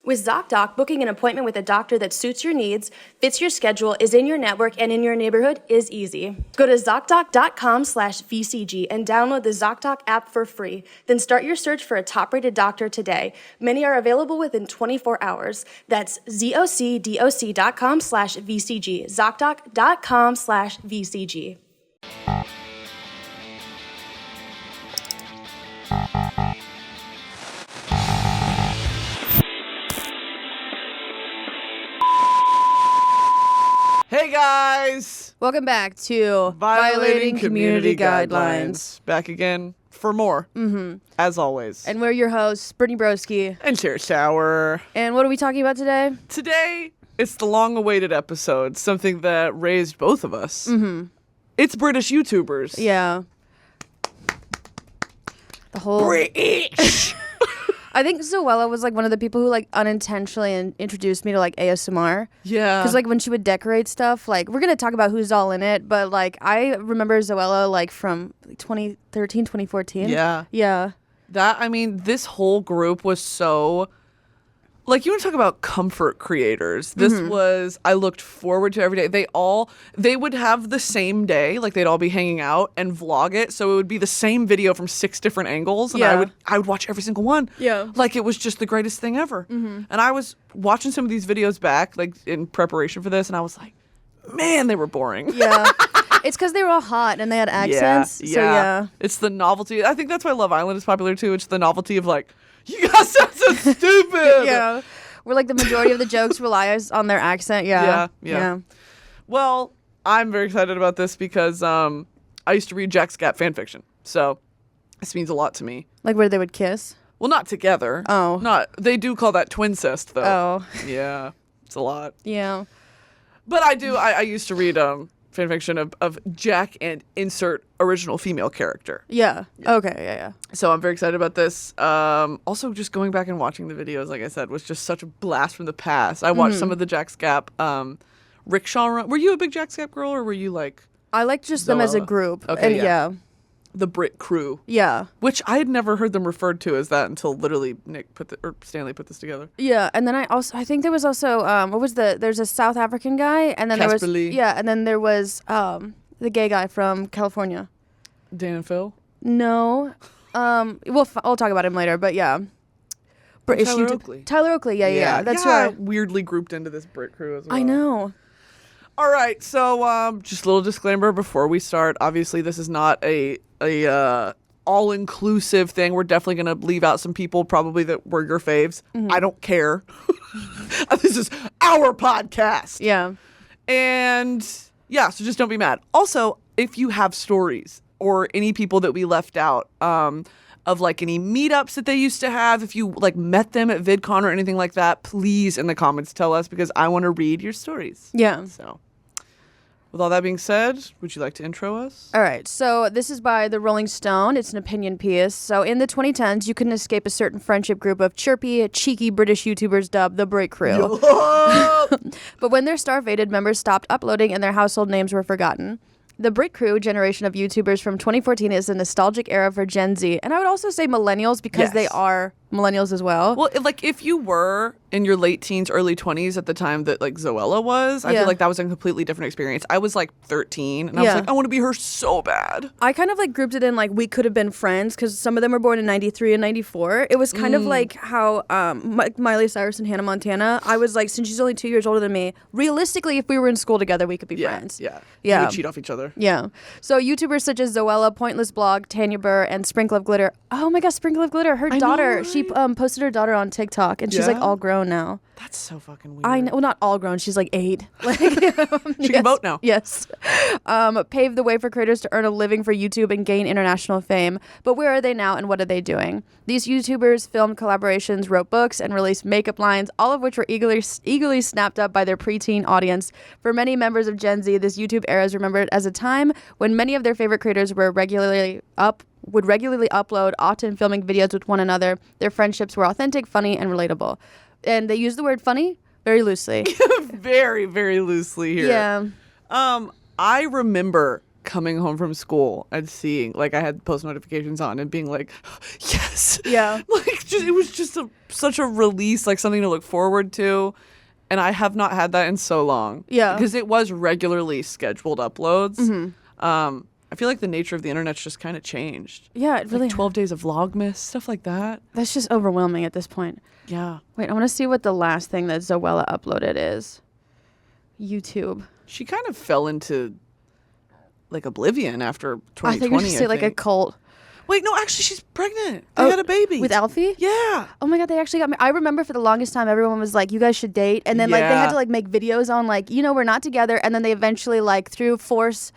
With ZocDoc, booking an appointment with a doctor that suits your needs, fits your schedule, is in your network, and in your neighborhood is easy. Go to ZocDoc.com/VCG and download the ZocDoc app for free. Then start your search for a top-rated doctor today. Many are available within 24 hours. That's ZocDoc.com/VCG. ZocDoc.com/VCG. Hey guys! Welcome back to Violating Community Guidelines. Back again for more, as always. And we're your hosts, Brittany Broski. And Sarah Shower. And what are we talking about today? Today, it's the long-awaited episode, something that raised both of us. It's Bri'ish YewChewbahs. Yeah. The whole... Bri'ish! I think Zoella was like one of the people who like unintentionally introduced me to like ASMR. Yeah. Because like when she would decorate stuff, like we're going to talk about who's all in it, but like I remember Zoella like from 2013, 2014. Yeah. Yeah. This whole group was so... Like, you want to talk about comfort creators. This was, I looked forward to every day. They would have the same day, like they'd all be hanging out and vlog it. So it would be the same video from 6 different angles. And I would watch every single one. Yeah. Like it was just the greatest thing ever. And I was watching some of these videos back, like in preparation for this. And I was like, man, they were boring. Yeah. It's because they were all hot and they had accents. Yeah. So yeah. It's the novelty. I think that's why Love Island is popular too. It's the novelty of like, you guys sound so stupid. Yeah. We're like the majority of the jokes rely on their accent. Yeah. Well, I'm very excited about this because I used to read Jacksgap fan fiction. So this means a lot to me. Like where they would kiss? Well, not together. Oh. They do call that twincest though. Oh. Yeah. It's a lot. Yeah. But I used to read fan fiction of Jack and insert original female character. Yeah. Okay. Yeah. So I'm very excited about this. Also, just going back and watching the videos, like I said, was just such a blast from the past. I watched some of the Jacksgap rickshaw run. Were you a big Jacksgap girl, or were you like... I liked just them as a group. Okay, and yeah. The Brit crew. Yeah. Which I had never heard them referred to as that until literally Stanley put this together. Yeah, and then I think there was also there's a South African guy, and then Casper Lee. and then there was the gay guy from California. Dan and Phil? No. We'll talk about him later, but yeah. Tyler Oakley. Tyler Oakley, yeah. That's right. Weirdly grouped into this Brit crew as well. I know. All right, so just a little disclaimer before we start. Obviously, this is not a all-inclusive thing. We're definitely going to leave out some people probably that were your faves. I don't care. This is our podcast. Yeah. And yeah, so just don't be mad. Also, if you have stories or any people that we left out of like any meetups that they used to have, if you like met them at VidCon or anything like that, please in the comments tell us because I want to read your stories. Yeah. So with all that being said, would you like to intro us? All right. So this is by the Rolling Stone. It's an opinion piece. So in the 2010s, you couldn't escape a certain friendship group of chirpy, cheeky British YouTubers dubbed the Break Crew. But when their star-fated members stopped uploading and their household names were forgotten, the Brit Crew generation of YouTubers from 2014 is a nostalgic era for Gen Z. And I would also say millennials because they are millennials as well. Well, like if you were in your late teens, early 20s at the time that like Zoella was, I feel like that was a completely different experience. I was like 13 and I was like, I want to be her so bad. I kind of like grouped it in like we could have been friends because some of them were born in 93 and 94. It was kind of like how Miley Cyrus and Hannah Montana, I was like, since she's only 2 years older than me, realistically, if we were in school together, we could be friends. Yeah. We would cheat off each other. Yeah. So YouTubers such as Zoella, Pointless Blog, Tanya Burr, and Sprinkle of Glitter. Oh my gosh, Sprinkle of Glitter. Her daughter, she posted her daughter on TikTok, and she's like all grown now. That's so fucking weird. I know. Well, not all grown. She's like 8. Like, she can vote now. Yes. Paved the way for creators to earn a living for YouTube and gain international fame. But where are they now and what are they doing? These YouTubers filmed collaborations, wrote books, and released makeup lines, all of which were eagerly snapped up by their preteen audience. For many members of Gen Z, this YouTube era is remembered as a time when many of their favorite creators would regularly upload, often filming videos with one another. Their friendships were authentic, funny, and relatable. And they use the word funny very loosely. Very, very loosely here. Yeah. I remember coming home from school and seeing, like, I had post notifications on and being like, yes. Yeah. Like, it was just such a release, like something to look forward to. And I have not had that in so long. Yeah. Because it was regularly scheduled uploads. Mm-hmm. I feel like the nature of the internet's just kind of changed. Yeah, it really. Like 12 days of Vlogmas, stuff like that. That's just overwhelming at this point. Yeah. Wait, I want to see what the last thing that Zoella uploaded is. YouTube. She kind of fell into like oblivion after 2020. I think you should say like a cult. Wait, no, actually, she's pregnant. They had a baby. With Alfie? Yeah. Oh my God, they actually got me. I remember for the longest time, everyone was like, you guys should date. And then like they had to like make videos on like, we're not together. And then they eventually like through force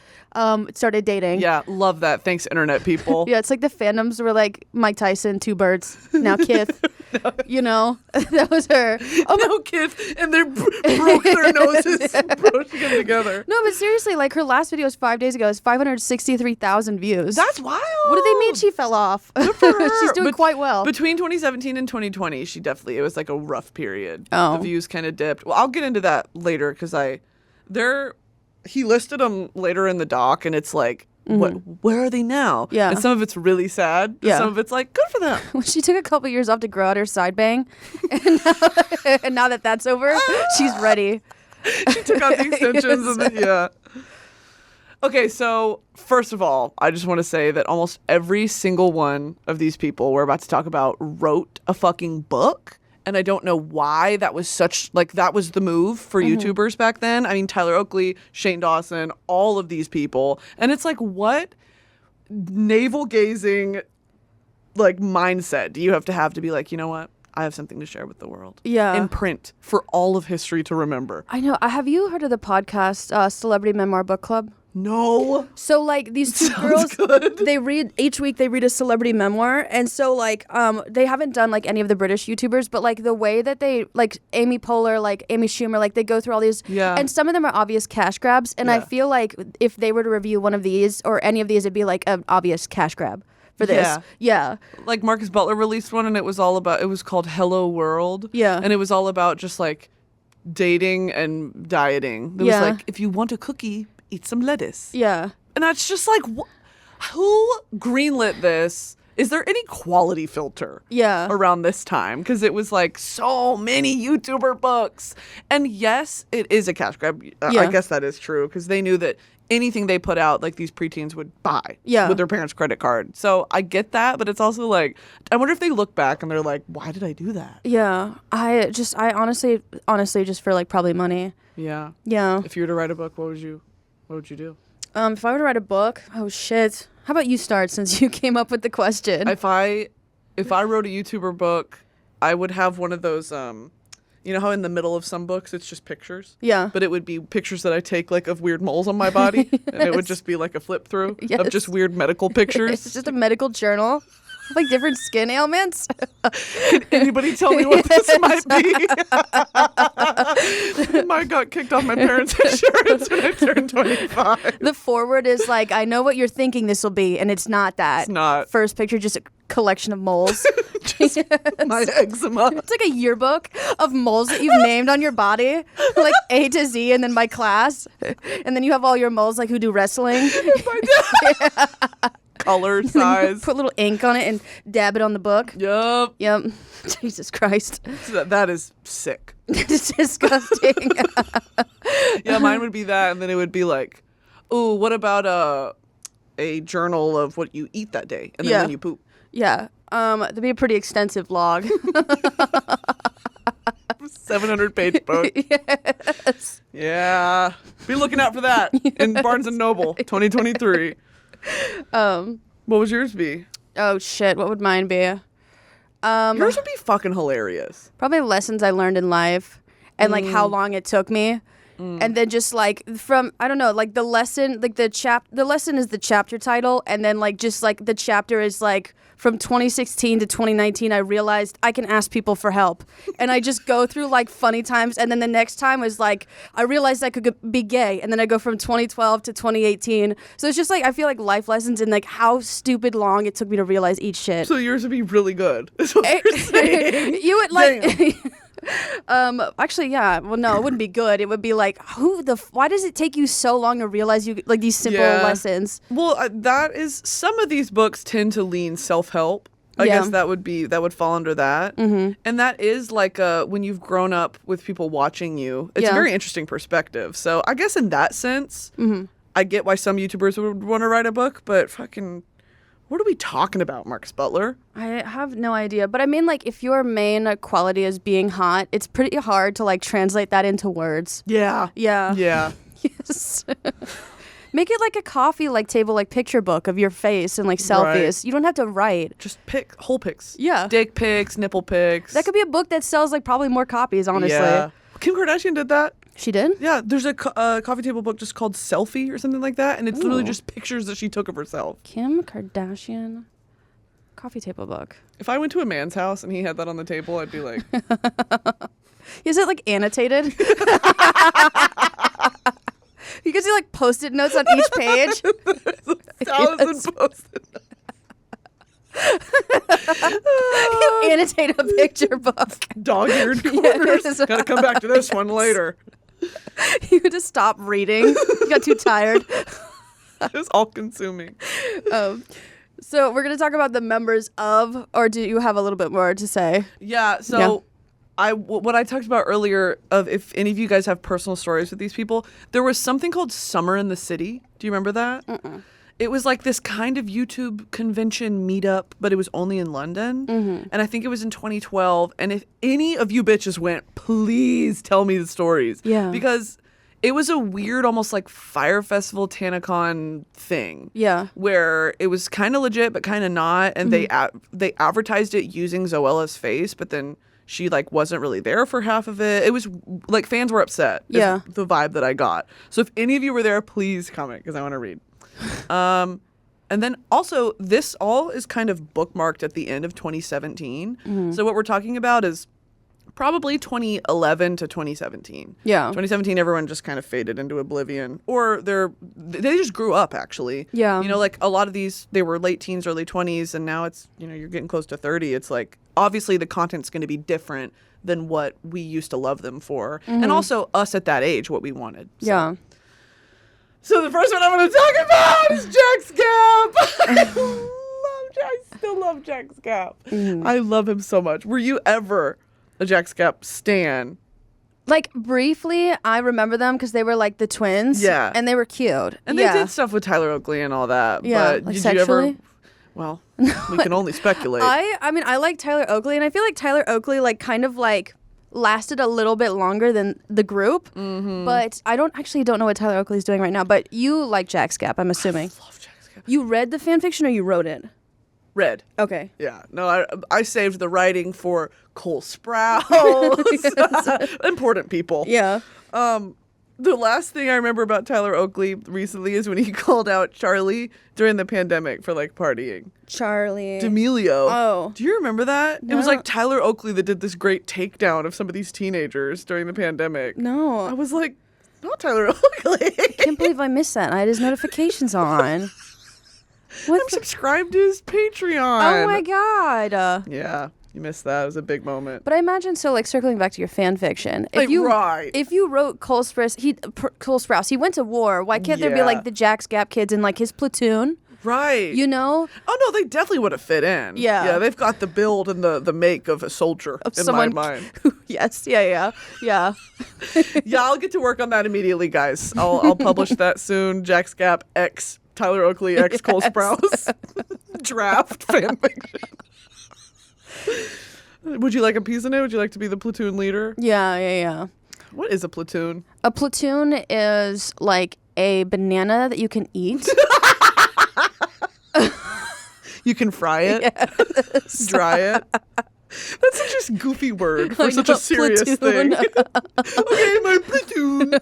started dating. Yeah, love that. Thanks, internet people. Yeah, it's like the fandoms were like Mike Tyson, two birds, now Kith. That was her. Oh, no, Kith. And they broke their noses, broke them together. No, but seriously, like her last video was 5 days ago. It's 563,000 views. That's wild. What do they mean she fell off? Good for her. She's doing quite well. Between 2017 and 2020, it was like a rough period. Oh. The views kind of dipped. Well, I'll get into that later because he listed them later in the doc, and it's like, where are they now? Yeah. And some of it's really sad. Yeah. Some of it's like, good for them. Well, she took a couple years off to grow out her side bang. And now that that's over, she's ready. She took out the extensions and then, yeah. Okay, so first of all, I just want to say that almost every single one of these people we're about to talk about wrote a fucking book. And I don't know why that was that was the move for YouTubers back then. I mean, Tyler Oakley, Shane Dawson, all of these people. And it's like, what navel gazing like mindset do you have to be like, you know what? I have something to share with the world. Yeah. In print for all of history to remember. I know. Have you heard of the podcast Celebrity Memoir Book Club? No. So like these two girls, they read each week. They read a celebrity memoir, and so like they haven't done like any of the British YouTubers, but like the way that they like Amy Poehler, like Amy Schumer, like they go through all these, and some of them are obvious cash grabs. And I feel like if they were to review one of these or any of these, it'd be like an obvious cash grab for this. Yeah. Like Marcus Butler released one, and it was called Hello World. Yeah. And it was all about just like dating and dieting. It was like, if you want a cookie, eat some lettuce. Yeah. And that's just like, who greenlit this? Is there any quality filter around this time? Because it was like so many YouTuber books. And yes, it is a cash grab. I guess that is true because they knew that anything they put out, like these preteens would buy with their parents' credit card. So I get that, but it's also like, I wonder if they look back and they're like, why did I do that? Yeah. I honestly just for like probably money. Yeah. Yeah. If you were to write a book, what would you do? If I were to write a book, oh shit. How about you start since you came up with the question? If I wrote a YouTuber book, I would have one of those, you know how in the middle of some books it's just pictures? Yeah. But it would be pictures that I take like of weird moles on my body. Yes. And it would just be like a flip through of just weird medical pictures. It's just a medical journal. Like different skin ailments. Can anybody tell me what this might be? I got kicked off my parents' insurance when I turned 25. The forward is like, I know what you're thinking this will be, and it's not that. It's not. First picture, just a collection of moles. My eczema. It's like a yearbook of moles that you've named on your body, like A to Z, and then by class. And then you have all your moles like who do wrestling. Color, size. Put a little ink on it and dab it on the book. Yep. Jesus Christ. That is sick. It's disgusting. Yeah, mine would be that, and then it would be like, ooh, what about a journal of what you eat that day, and then when you poop. Yeah. That'd be a pretty extensive log. 700-page book. Yes. Yeah. Be looking out for that in Barnes & Noble 2023. What would yours be? Oh shit, what would mine be? Yours would be fucking hilarious. Probably lessons I learned in life and like how long it took me. And then just like from, I don't know, like the lesson, like the lesson is the chapter title, and then like just like the chapter is like from 2016 to 2019 I realized I can ask people for help. And I just go through like funny times, and then the next time was like I realized I could be gay, and then I go from 2012 to 2018. So it's just like I feel like life lessons and like how stupid long it took me to realize each shit. So yours would be really good. Is what you're saying. You would like Actually, yeah. Well, no, it wouldn't be good. It would be like, why does it take you so long to realize like these simple lessons? Well, that is, some of these books tend to lean self-help. I guess that would fall under that. Mm-hmm. And that is like when you've grown up with people watching you, it's a very interesting perspective. So I guess in that sense, I get why some YouTubers would want to write a book, but fucking, what are we talking about, Marcus Butler? I have no idea. But I mean, like, if your main quality is being hot, it's pretty hard to like translate that into words. Yeah. Yeah. Yeah. Yes. Make it like a coffee like table like picture book of your face and like selfies. Right. You don't have to write. Just pick whole pics. Yeah. Dick pics, nipple pics. That could be a book that sells like probably more copies, honestly. Yeah. Kim Kardashian did that. She did? Yeah, there's a coffee table book just called Selfie or something like that, and it's literally just pictures that she took of herself. Kim Kardashian coffee table book. If I went to a man's house and he had that on the table, I'd be like... Is it like annotated? You can see like post-it notes on each page. There's 1,000 post-it notes. You annotate a picture book. Dog-eared corners. Yes. Gotta come back to this one later. You just stop reading. You got too tired. It was all-consuming. So we're going to talk about the members of, or do you have a little bit more to say? Yeah, so... what I talked about earlier of if any of you guys have personal stories with these people, there was something called Summer in the City. Do you remember that? It was like this kind of YouTube convention meetup, but it was only in London. And I think it was in 2012. And if any of you bitches went, please tell me the stories. Yeah. Because it was a weird, almost like Fire Festival TanaCon thing. Yeah. Where it was kind of legit, but kind of not. And they advertised it using Zoella's face, but then... she like wasn't really there for half of it. It was like fans were upset. Yeah. The vibe that I got. So if any of you were there, please comment because I want to read. And then also this all is kind of bookmarked at the end of 2017. So what we're talking about is probably 2011 to 2017. Yeah. 2017, everyone just kind of faded into oblivion, or they just grew up actually. Yeah. You know, like a lot of these, they were late teens, early 20s, and now it's, you know, you're getting close to 30. It's like, obviously the content's going to be different than what we used to love them for. And also us at that age, what we wanted. So. Yeah. So the first one I'm going to talk about is Jacksgap. I still love Jacksgap. I love him so much. Were you ever a Jacksgap stan? Like briefly, I remember them because they were like the twins. Yeah. And they were cute. And they did stuff with Tyler Oakley and all that. Yeah, But like did sexually? you ever... Well, we can only speculate. I mean, I like Tyler Oakley, and I feel like Tyler Oakley like kind of like lasted a little bit longer than the group. But I don't know what Tyler Oakley's doing right now. But you like Jacksgap, I'm assuming. I love Jacksgap. You read the fan fiction or you wrote it? Read. Okay. Yeah. No, I saved the writing for Cole Sprouse. Important people. Yeah. The last thing I remember about Tyler Oakley recently is when he called out Charlie during the pandemic for like partying. Charlie. D'Amelio. Oh. Do you remember that? No. It was like Tyler Oakley that did this great takedown of some of these teenagers during the pandemic. I No. was like, not Tyler Oakley. I can't believe I missed that. I had his notifications on. I'm subscribed to his Patreon. Oh my god. Yeah, you missed that. It was a big moment. But I imagine so. Like circling back to your fan fiction, Like, right. if you wrote Cole Sprouse, he went to war. Why can't there be Yeah. like the Jacksgap kids in like his platoon? Right. You know, Oh no, they definitely would have fit in. Yeah. Yeah, they've got the build and the make of a soldier in someone- my mind. yes, yeah. Yeah, I'll get to work on that immediately, guys. I'll publish that soon. Jacksgap X Tyler Oakley X Cole Sprouse draft fanfiction. Would you like a piece in it? Would you like to be the platoon leader? Yeah. What is a platoon? A platoon is like a banana that you can eat. You can fry it, Yes. dry it. That's such a goofy word for I such know, a serious platoon. thing. Okay, my platoon.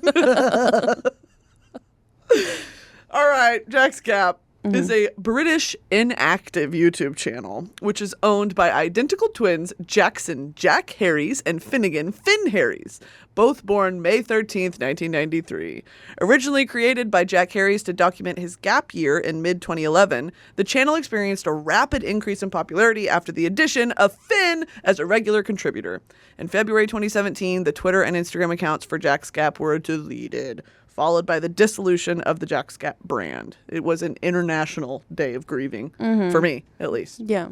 All right, Jacksgap. is a British inactive YouTube channel, which is owned by identical twins Jackson Jack Harries and Finnegan Finn Harries, both born May 13th, 1993. Originally created by Jack Harries to document his gap year in mid-2011, the channel experienced a rapid increase in popularity after the addition of Finn as a regular contributor. In February 2017, the Twitter and Instagram accounts for Jacksgap were deleted, followed by the dissolution of the Jacksgap brand. It was an international day of grieving, for me, at least. Yeah.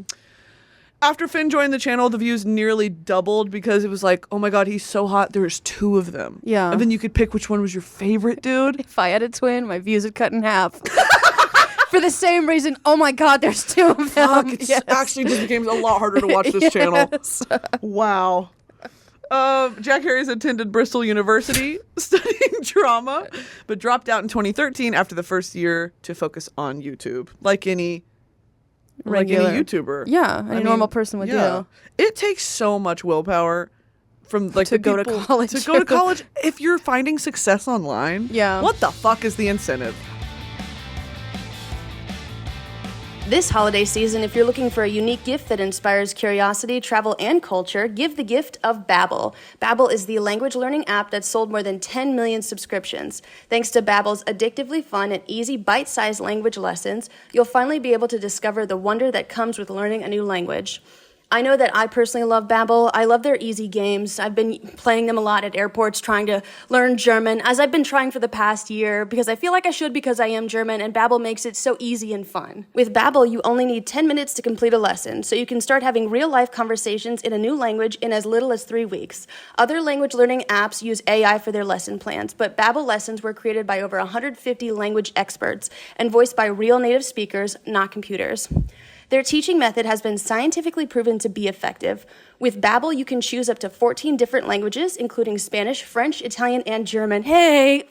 After Finn joined the channel, the views nearly doubled because it was like, oh my god, he's so hot, there's two of them. Yeah. And then you could pick which one was your favorite, dude. If I had a twin, my views would cut in half. For the same reason, oh my god, there's two of them. Fuck, it actually just became a lot harder to watch this channel. Wow. Jack Harries attended Bristol University studying drama, but dropped out in 2013 after the first year to focus on YouTube, like any YouTuber. Yeah, any normal person would do. It takes so much willpower from like to go to college. To go to college if you're finding success online. Yeah. What the fuck is the incentive? This holiday season, if you're looking for a unique gift that inspires curiosity, travel, and culture, give the gift of Babbel. Babbel is the language learning app that's sold more than 10 million subscriptions. Thanks to Babbel's addictively fun and easy bite-sized language lessons, you'll finally be able to discover the wonder that comes with learning a new language. I know that I personally love Babbel. I love their easy games. I've been playing them a lot at airports trying to learn German, as I've been trying for the past year, because I feel like I should because I am German, and Babbel makes it so easy and fun. With Babbel, you only need 10 minutes to complete a lesson, so you can start having real-life conversations in a new language in as little as 3 weeks. Other language learning apps use AI for their lesson plans, but Babbel lessons were created by over 150 language experts and voiced by real native speakers, not computers. Their teaching method has been scientifically proven to be effective. With Babbel, you can choose up to 14 different languages, including Spanish, French, Italian, and German. Hey!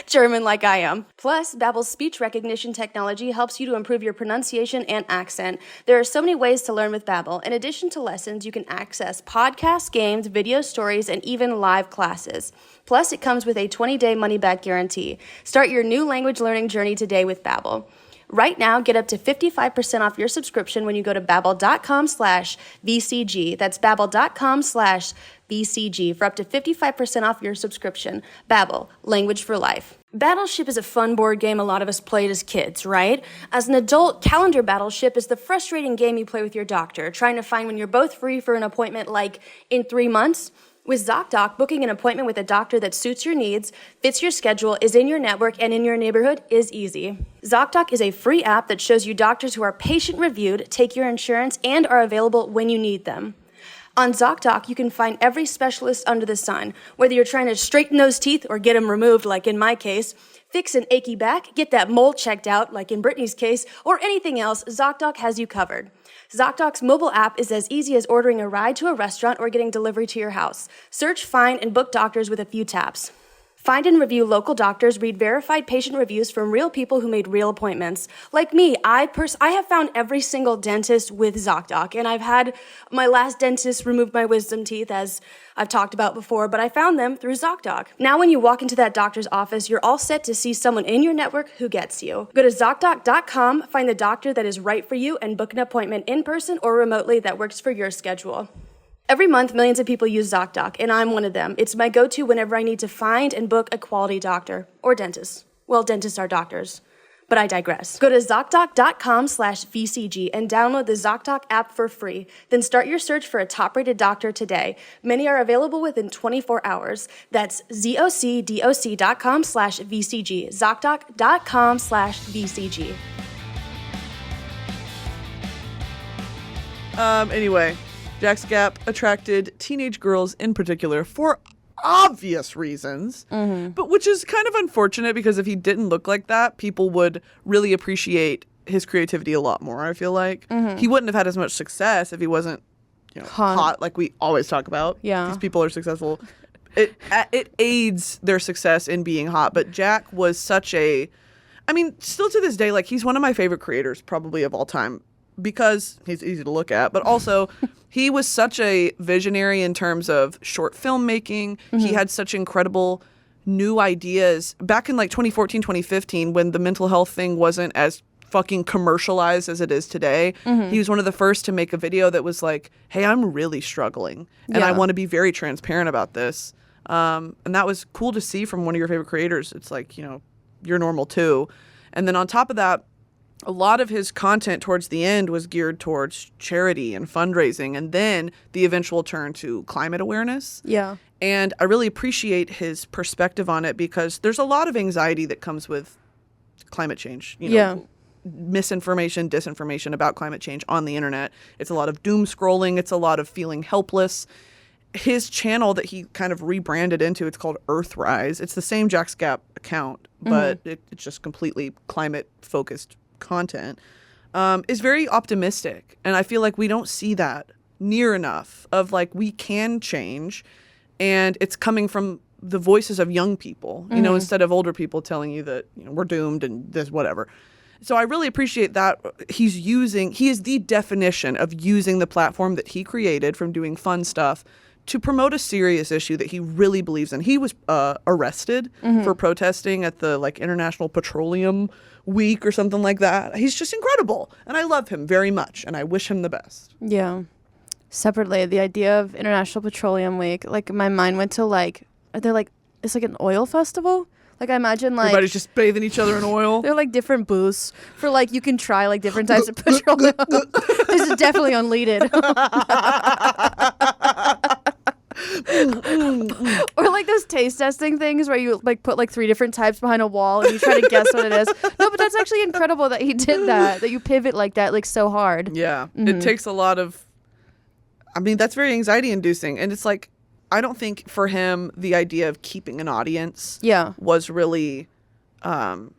German like I am. Plus, Babbel's speech recognition technology helps you to improve your pronunciation and accent. There are so many ways to learn with Babbel. In addition to lessons, you can access podcasts, games, video stories, and even live classes. Plus, it comes with a 20-day money-back guarantee. Start your new language learning journey today with Babbel. Right now, get up to 55% off your subscription when you go to babbel.com/VCG. That's babbel.com/VCG for up to 55% off your subscription. Babbel, language for life. Battleship is a fun board game a lot of us played as kids, right? As an adult, Calendar Battleship is the frustrating game you play with your doctor, trying to find when you're both free for an appointment like in 3 months. With ZocDoc, booking an appointment with a doctor that suits your needs, fits your schedule, is in your network, and in your neighborhood is easy. ZocDoc is a free app that shows you doctors who are patient-reviewed, take your insurance, and are available when you need them. On ZocDoc, you can find every specialist under the sun, whether you're trying to straighten those teeth or get them removed, like in my case, fix an achy back, get that mole checked out, like in Brittany's case, or anything else, ZocDoc has you covered. ZocDoc's mobile app is as easy as ordering a ride to a restaurant or getting delivery to your house. Search, find, and book doctors with a few taps. Find and review local doctors, read verified patient reviews from real people who made real appointments. Like me, I have found every single dentist with ZocDoc, and I've had my last dentist remove my wisdom teeth, as I've talked about before, but I found them through ZocDoc. Now when you walk into that doctor's office, you're all set to see someone in your network who gets you. Go to ZocDoc.com, find the doctor that is right for you, and book an appointment in person or remotely that works for your schedule. Every month, millions of people use ZocDoc, and I'm one of them. It's my go-to whenever I need to find and book a quality doctor or dentist. Well, dentists are doctors, but I digress. Go to ZocDoc.com/VCG and download the ZocDoc app for free. Then start your search for a top-rated doctor today. Many are available within 24 hours. That's ZocDoc.com/VCG. ZocDoc.com/VCG. Anyway, Jacksgap attracted teenage girls in particular for obvious reasons, but which is kind of unfortunate because if he didn't look like that, people would really appreciate his creativity a lot more, I feel like. He wouldn't have had as much success if he wasn't hot like we always talk about. Yeah. These people are successful. It aids their success in being hot, but Jack was such a... I mean, still to this day, like, he's one of my favorite creators probably of all time because he's easy to look at, but also... He was such a visionary in terms of short filmmaking. He had such incredible new ideas back in like 2014, 2015, when the mental health thing wasn't as fucking commercialized as it is today. He was one of the first to make a video that was like, hey, I'm really struggling and I want to be very transparent about this. And that was cool to see from one of your favorite creators. It's like, you know, you're normal too. And then on top of that, a lot of his content towards the end was geared towards charity and fundraising, and then the eventual turn to climate awareness. Yeah. And I really appreciate his perspective on it because there's a lot of anxiety that comes with climate change. You know, misinformation, disinformation about climate change on the internet. It's a lot of doom scrolling. It's a lot of feeling helpless. His channel that he kind of rebranded into, it's called Earthrise. It's the same Jacksgap account, but it's just completely climate-focused content, is very optimistic. And I feel like we don't see that near enough of like, we can change, and it's coming from the voices of young people, you know, instead of older people telling you that, you know, we're doomed and this, whatever. So I really appreciate that he is the definition of using the platform that he created from doing fun stuff to promote a serious issue that he really believes in. He was arrested for protesting at the like International Petroleum Week or something like that. He's just incredible. And I love him very much. And I wish him the best. Yeah. Separately, the idea of International Petroleum Week, like my mind went to like, are there like, it's like an oil festival? Like I imagine like everybody's just bathing each other in oil. They're like different booths for like you can try like different types of petroleum. This is definitely unleaded. Or like those taste testing things where you like put like 3 different types behind a wall and you try to guess what it is. No, but that's actually incredible that he did that you pivot like that like so hard. Yeah. It takes a lot of, I mean, that's very anxiety inducing. And it's like, I don't think for him the idea of keeping an audience was really on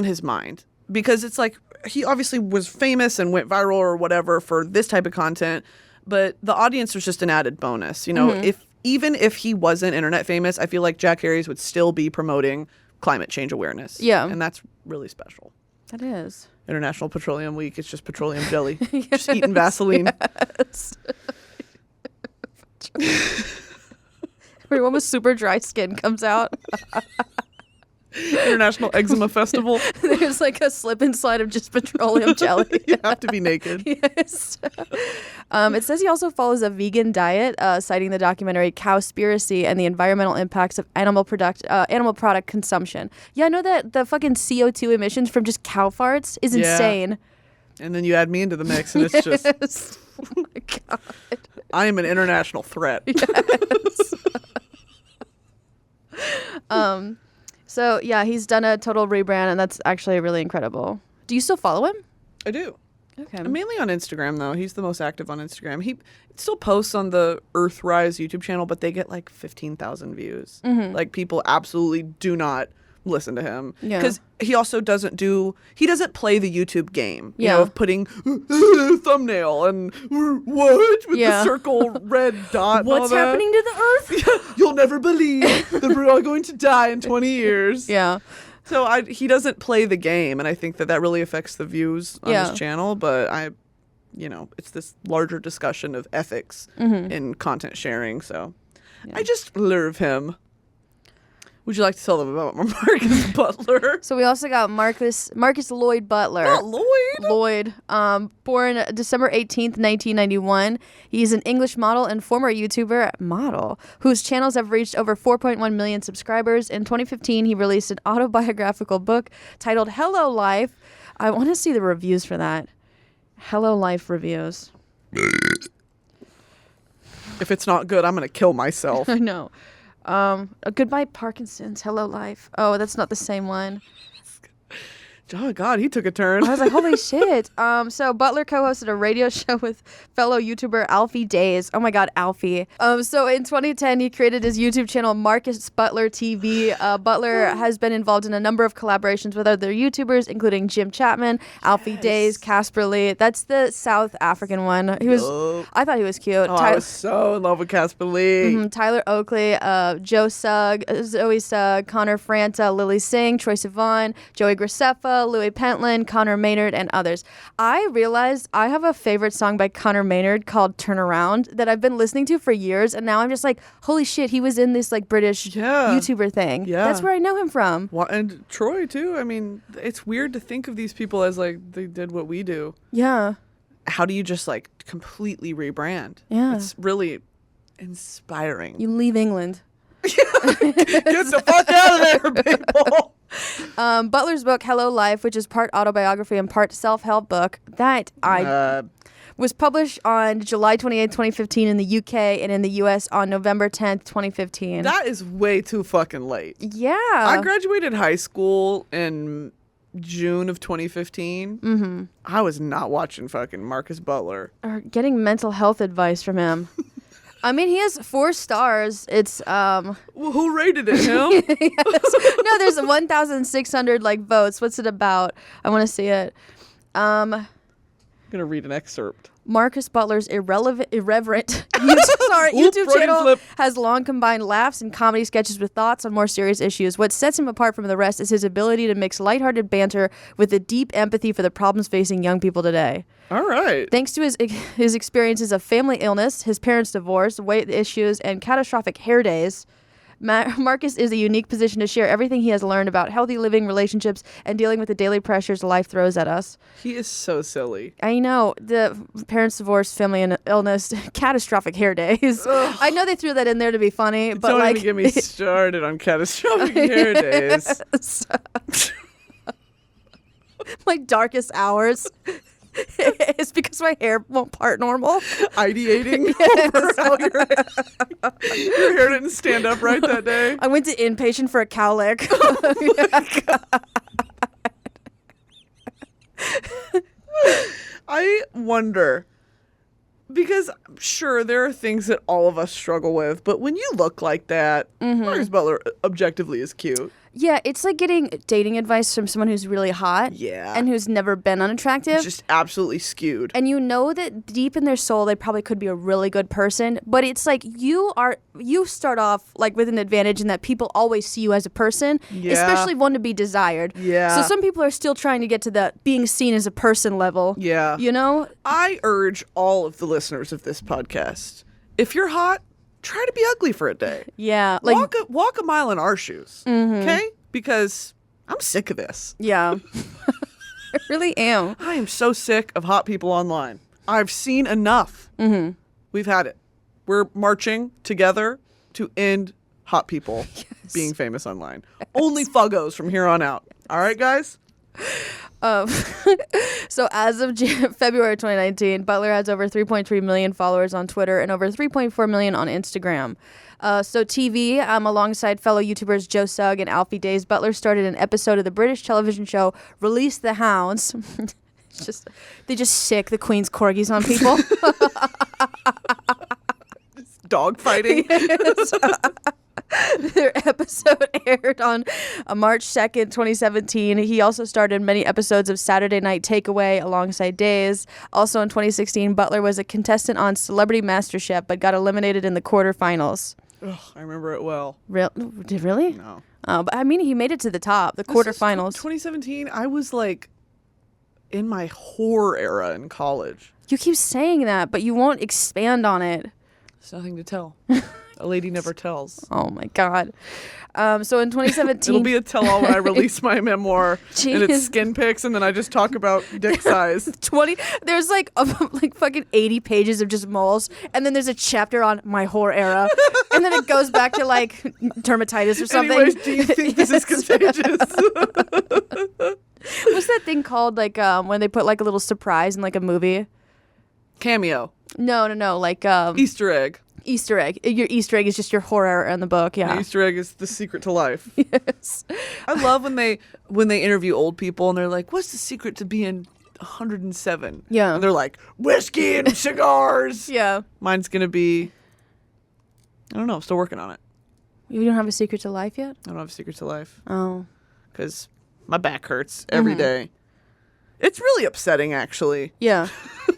his mind, because it's like he obviously was famous and went viral or whatever for this type of content, but the audience was just an added bonus. You know, even if he wasn't internet famous, I feel like Jack Harries would still be promoting climate change awareness. Yeah. And that's really special. That is. International Petroleum Week. It's just petroleum jelly. Just eating Vaseline. Yes. Everyone with super dry skin comes out. International Eczema Festival. There's like a slip and slide of just petroleum jelly. You have to be naked. Yes. It says he also follows a vegan diet, citing the documentary Cowspiracy and the environmental impacts of animal product consumption. Yeah, I know that the fucking CO2 emissions from just cow farts is insane. And then you add me into the mix, and it's just... Oh my God. I am an international threat. Yes. So yeah, he's done a total rebrand, and that's actually really incredible. Do you still follow him? I do. Okay. Mainly on Instagram, though. He's the most active on Instagram. He still posts on the Earthrise YouTube channel, but they get like 15,000 views. Like, people absolutely do not listen to him. Because he also doesn't play the YouTube game, you know, of putting thumbnail and what with the circle red dot. What's happening to the earth? You'll never believe that we're all going to die in 20 years. Yeah. So he doesn't play the game, and I think that really affects the views on his channel. But it's this larger discussion of ethics in content sharing. So I just love him. Would you like to tell them about Marcus Butler? So we also got Marcus Lloyd Butler. Not Lloyd. Lloyd, born December 18th, 1991. He's an English model and former YouTuber whose channels have reached over 4.1 million subscribers. In 2015, he released an autobiographical book titled Hello Life. I want to see the reviews for that. Hello Life reviews. If it's not good, I'm going to kill myself. I know. Goodbye Parkinson's, Hello Life. Oh, that's not the same one. Oh God, he took a turn. I was like, holy shit. So Butler co-hosted a radio show with fellow YouTuber Alfie Days. Oh my God, Alfie. So in 2010, he created his YouTube channel, Marcus Butler TV. Butler has been involved in a number of collaborations with other YouTubers, including Jim Chapman, Alfie Days, Casper Lee. That's the South African one. I thought he was cute. Oh, I was so in love with Casper Lee. Tyler Oakley, Joe Sugg, Zoe Sugg, Connor Franta, Lily Singh, Troye Sivan, Joey Graceffa, Zoella, Louis Pentland, Connor Maynard, and others. I realized I have a favorite song by Connor Maynard called Turn Around that I've been listening to for years, and now I'm just like, holy shit, he was in this like British YouTuber thing. Yeah. That's where I know him from. Well, and Troy too. I mean, it's weird to think of these people as like they did what we do. Yeah. How do you just like completely rebrand? Yeah. It's really inspiring. You leave England. Get the fuck out of there, people. Butler's book, Hello Life, which is part autobiography and part self-help book, that was published on July 28th, 2015 in the UK and in the US on November 10th, 2015. That is way too fucking late. Yeah. I graduated high school in June of 2015. Mm-hmm. I was not watching fucking Marcus Butler. Or getting mental health advice from him. I mean, he has 4 stars. It's Well, who rated it? Him? yes. No, there's 1,600 like votes. What's it about? I want to see it. I'm gonna read an excerpt. Marcus Butler's irreverent YouTube channel has long combined laughs and comedy sketches with thoughts on more serious issues. What sets him apart from the rest is his ability to mix lighthearted banter with a deep empathy for the problems facing young people today. All right. Thanks to his experiences of family illness, his parents' divorce, weight issues, and catastrophic hair days, Marcus is a unique position to share everything he has learned about healthy living, relationships, and dealing with the daily pressures life throws at us. He is so silly. I know. The parents' divorce, family illness, catastrophic hair days. Ugh. I know they threw that in there to be funny, but don't even get me started on catastrophic hair days. My darkest hours. It's because my hair won't part normal. Ideating over how your hair didn't stand up right that day. I went to inpatient for a cowlick. I wonder, because sure, there are things that all of us struggle with, but when you look like that, Marcus Butler objectively is cute. Yeah, it's like getting dating advice from someone who's really hot. Yeah. And who's never been unattractive. Just absolutely skewed. And you know that deep in their soul, they probably could be a really good person. But it's like you start off like with an advantage in that people always see you as a person, especially one to be desired. Yeah. So some people are still trying to get to the being seen as a person level. Yeah. You know? I urge all of the listeners of this podcast, if you're hot, try to be ugly for a day. Yeah. Like walk a mile in our shoes. Okay? Because I'm sick of this. Yeah. I really am. I am so sick of hot people online. I've seen enough. We've had it. We're marching together to end hot people being famous online. Yes. Only fuggos from here on out. All right, guys? So as of February 2019, Butler has over 3.3 million followers on Twitter and over 3.4 million on Instagram. So TV, alongside fellow YouTubers Joe Sugg and Alfie Days, Butler started an episode of the British television show Release the Hounds. They just sick the Queen's corgis on people. Dog fighting. Yes. Their episode aired on March 2nd, 2017. He also starred in many episodes of Saturday Night Takeaway alongside Days. Also in 2016, Butler was a contestant on Celebrity MasterChef, but got eliminated in the quarterfinals. Ugh, I remember it well. Really? No. Oh, but I mean, he made it to the top, the quarterfinals. 2017, I was like in my horror era in college. You keep saying that, but you won't expand on it. There's nothing to tell. A lady never tells. Oh my God. So in 2017... It'll be a tell-all when I release my memoir. And it's skin pics, and then I just talk about dick size. There's like fucking 80 pages of just moles, and then there's a chapter on my whore era, and then it goes back to like dermatitis or something. Anyways, do you think this is contagious? What's that thing called, like when they put like a little surprise in like a movie? Cameo. No, like Easter egg. Easter egg. Your Easter egg is just your horror in the book. Yeah. The Easter egg is the secret to life. Yes. I love when they interview old people and they're like, "What's the secret to being 107?" Yeah. And they're like, "Whiskey and cigars." Yeah. Mine's gonna be, I don't know. I'm still working on it. You don't have a secret to life yet? I don't have a secret to life. Oh. Because my back hurts every day. It's really upsetting, actually. Yeah.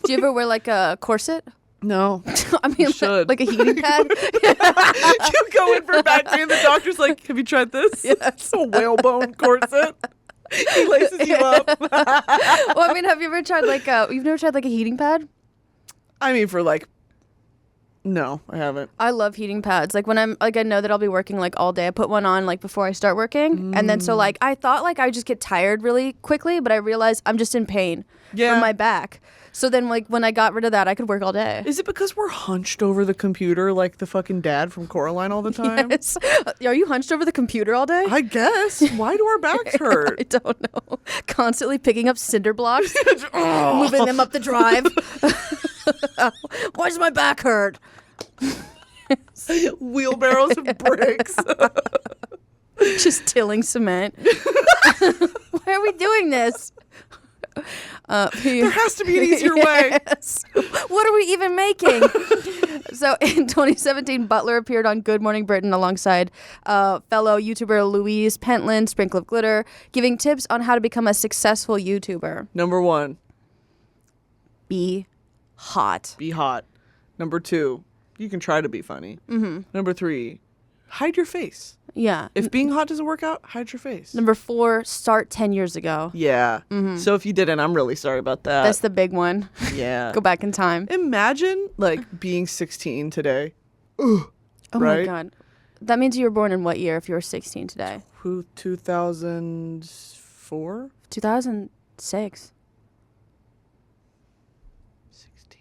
Do you ever wear like a corset? No. I mean, like a heating pad? You go in for back pain, the doctor's like, "Have you tried this?" Yes. It's a whalebone corset. He laces you up. Well, I mean, have you ever tried you've never tried like a heating pad? I mean, no, I haven't. I love heating pads. Like when I'm like, I know that I'll be working like all day. I put one on like before I start working. And then so like, I thought like I just get tired really quickly, but I realized I'm just in pain from my back. So then like when I got rid of that, I could work all day. Is it because we're hunched over the computer like the fucking dad from Coraline all the time? Yes. Are you hunched over the computer all day? I guess. Why do our backs hurt? I don't know. Constantly picking up cinder blocks, moving them up the drive. Why does my back hurt? Wheelbarrows of bricks. Just tilling cement. Why are we doing this? There has to be an easier way. Yes. What are we even making? So in 2017, Butler appeared on Good Morning Britain alongside fellow YouTuber Louise Pentland, Sprinkle of Glitter, giving tips on how to become a successful YouTuber. Number 1, Be hot. be hot. Number 2, you can try to be funny. Number 3, hide your face. Yeah. If being hot doesn't work out, hide your face. Number 4, start 10 years ago. Yeah. So if you didn't, I'm really sorry about that. That's the big one. Yeah. Go back in time. Imagine like being 16 today. Oh right? my God. That means you were born in what year if you were 16 today? 2004? 2006. 16.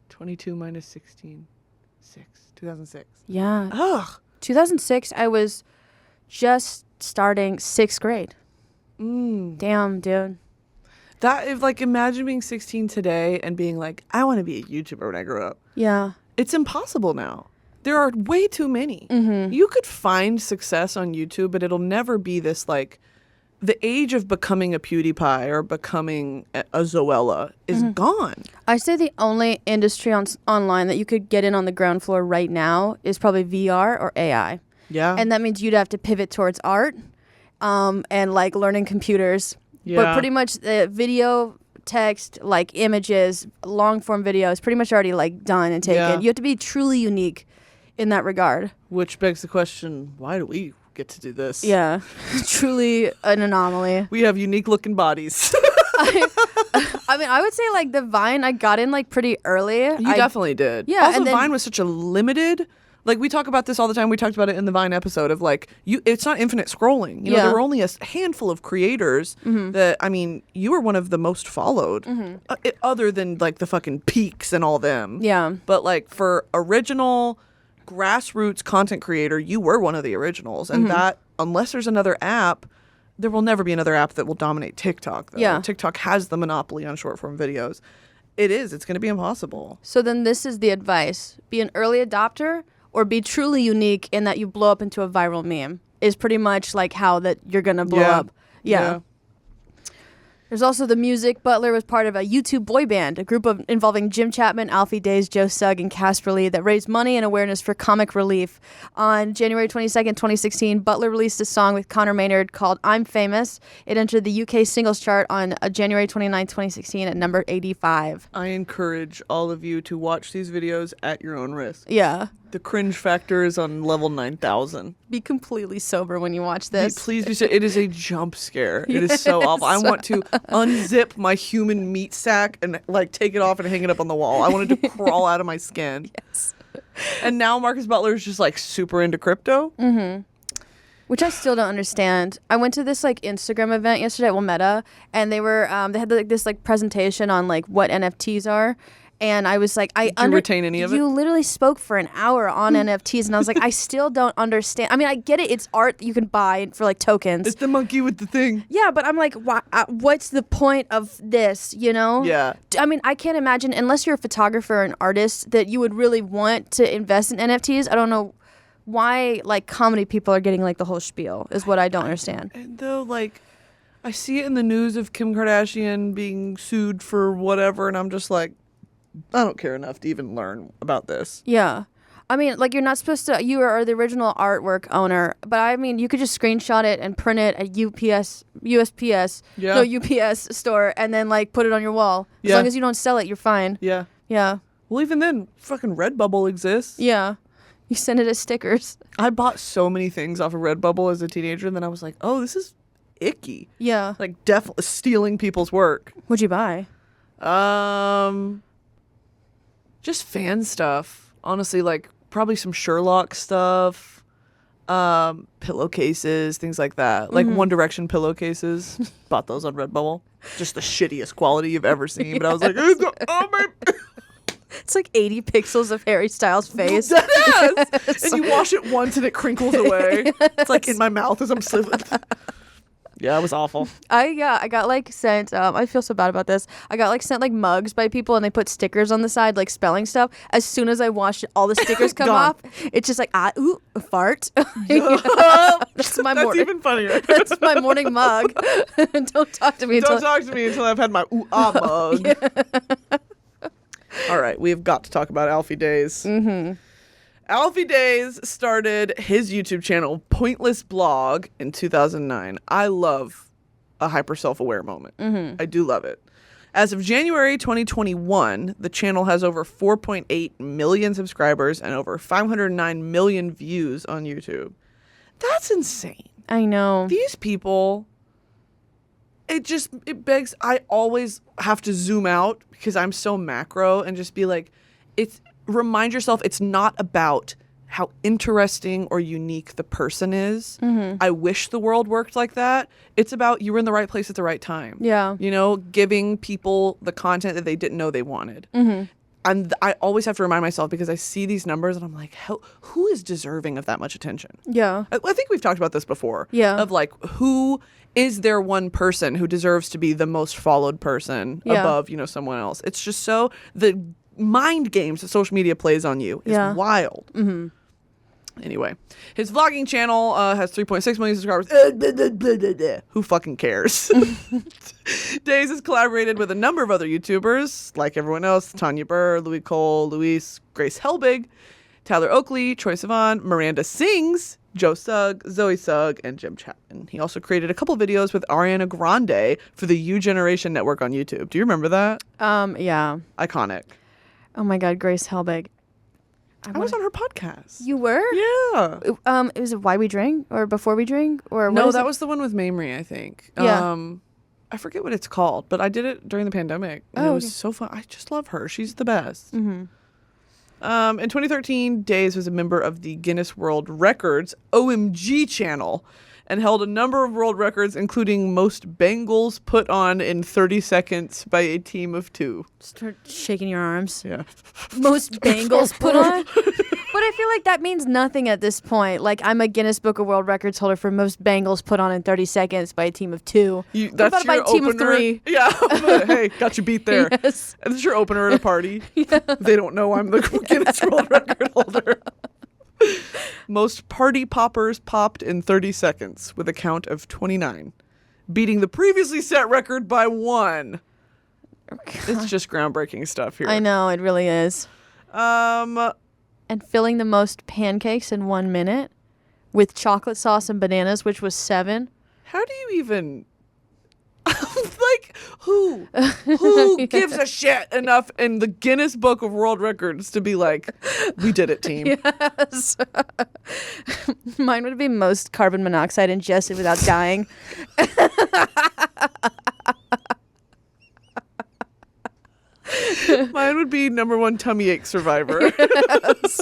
22 minus 16. 2006. Yeah. Ugh. 2006, I was just starting 6th grade. Damn, dude. That if like imagine being 16 today and being like, I want to be a YouTuber when I grow up. Yeah. It's impossible now. There are way too many. You could find success on YouTube, but it'll never be this like the age of becoming a PewDiePie or becoming a Zoella is gone. I say the only industry online that you could get in on the ground floor right now is probably VR or AI. Yeah. And that means you'd have to pivot towards art and like learning computers. Yeah. But pretty much the video, text, like images, long form video is pretty much already like done and taken. Yeah. You have to be truly unique in that regard. Which begs the question, why do we get to do this? Yeah. Truly an anomaly. We have unique looking bodies. I mean, I would say like the Vine, I got in like pretty early. You definitely did. Yeah, Also, and then- Vine was such a limited. Like we talk about this all the time. We talked about it in the Vine episode of like it's not infinite scrolling. You know, Yeah. there were only a handful of creators that I mean, you were one of the most followed, other than like the fucking peaks and all them. Yeah. But like for original grassroots content creator, you were one of the originals, and that unless there's another app, there will never be another app that will dominate TikTok. Though. Yeah. TikTok has the monopoly on short form videos. It's going to be impossible. So then this is the advice. Be an early adopter or be truly unique in that you blow up into a viral meme is pretty much like how that you're going to blow up. Yeah. There's also the music. Butler was part of a YouTube boy band, a group involving Jim Chapman, Alfie Days, Joe Sugg, and Casper Lee that raised money and awareness for comic relief. On January 22nd, 2016, Butler released a song with Connor Maynard called I'm Famous. It entered the UK singles chart on January 29th, 2016 at number 85. I encourage all of you to watch these videos at your own risk. Yeah. The cringe factor is on level 9,000. Be completely sober when you watch this. Please be so. It is a jump scare. It is so awful. I want to unzip my human meat sack and like take it off and hang it up on the wall. I wanted to crawl out of my skin. Yes. And now Marcus Butler is just like super into crypto. Which I still don't understand. I went to this like Instagram event yesterday at Meta, and they were they had like this like presentation on like what NFTs are. And I was like, Did you retain any of it? You literally spoke for an hour on NFTs, and I was like, I still don't understand. I mean, I get it; it's art that you can buy for like tokens. It's the monkey with the thing. Yeah, but I'm like, what's the point of this? You know? Yeah. I mean, I can't imagine unless you're a photographer or an artist that you would really want to invest in NFTs. I don't know why like comedy people are getting like the whole spiel is what I don't understand. And though, like, I see it in the news of Kim Kardashian being sued for whatever, and I'm just like, I don't care enough to even learn about this. Yeah. I mean, like, you're not supposed to, you are the original artwork owner, but I mean, you could just screenshot it and print it at UPS store and then, like, put it on your wall. As long as you don't sell it, you're fine. Yeah. Yeah. Well, even then, fucking Redbubble exists. Yeah. You send it as stickers. I bought so many things off of Redbubble as a teenager, and then I was like, oh, this is icky. Yeah. Like definitely stealing people's work. What'd you buy? Just fan stuff. Honestly, like probably some Sherlock stuff. Pillowcases, things like that. Like One Direction pillowcases. Bought those on Redbubble. Just the shittiest quality you've ever seen. But I was like, oh my. It's like 80 pixels of Harry Styles' face. Yes. And you wash it once and it crinkles away. It's like in my mouth as I'm slipping. Yeah, it was awful. I got like sent. I feel so bad about this. I got like sent like mugs by people, and they put stickers on the side, like spelling stuff. As soon as I washed it, all the stickers come off. It's just like ooh, a fart. That's my morning. That's even funnier. That's my morning mug. Don't talk to me. Don't talk to me until I've had my mug. Yeah. All right, we've got to talk about Alfie Days. Mm-hmm. Alfie Days started his YouTube channel, Pointless Blog, in 2009. I love a hyper self-aware moment. Mm-hmm. I do love it. As of January 2021, the channel has over 4.8 million subscribers and over 509 million views on YouTube. That's insane. I know. These people, it begs, I always have to zoom out because I'm so macro and just be like, remind yourself it's not about how interesting or unique the person is. Mm-hmm. I wish the world worked like that. It's about you were in the right place at the right time. Yeah. You know, giving people the content that they didn't know they wanted. Mm-hmm. And I always have to remind myself because I see these numbers and I'm like, who is deserving of that much attention? Yeah. I think we've talked about this before. Yeah. Of like, who is there one person who deserves to be the most followed person above, someone else? It's just so the mind games that social media plays on you is wild. Mm-hmm. Anyway, his vlogging channel has 3.6 million subscribers. Who fucking cares? Days has collaborated with a number of other YouTubers, like everyone else: Tanya Burr, Louis Cole, Luis, Grace Helbig, Tyler Oakley, Troye Sivan, Miranda Sings, Joe Sugg, Zoe Sugg, and Jim Chapman. He also created a couple videos with Ariana Grande for the U Generation Network on YouTube. Do you remember that? Yeah. Iconic. Oh my God, Grace Helbig. I was on her podcast. You were? Yeah. Was it Why We Drink or Before We Drink or no? That was the one with Mamrie, I think. Yeah. I forget what it's called, but I did it during the pandemic. And it was so fun. I just love her. She's the best. Mm-hmm. In 2013, Days was a member of the Guinness World Records OMG channel and held a number of world records, including most bangles put on in 30 seconds by a team of 2. Start shaking your arms. Yeah. Most bangles put on? But I feel like that means nothing at this point. Like, I'm a Guinness Book of World Records holder for most bangles put on in 30 seconds by a team of 2. That's your by a team of 3? Yeah. Hey, got you beat there. Yes. And this is your opener at a party. Yeah. They don't know I'm the Guinness World Record holder. Most party poppers popped in 30 seconds with a count of 29, beating the previously set record by 1. It's just groundbreaking stuff here. I know, it really is. And filling the most pancakes in 1 minute with chocolate sauce and bananas, which was 7. How do you even... like, who gives a shit enough in the Guinness Book of World Records to be like, we did it, team? Yes. Mine would be most carbon monoxide ingested without dying. Mine would be #1 tummy ache survivor. Yes.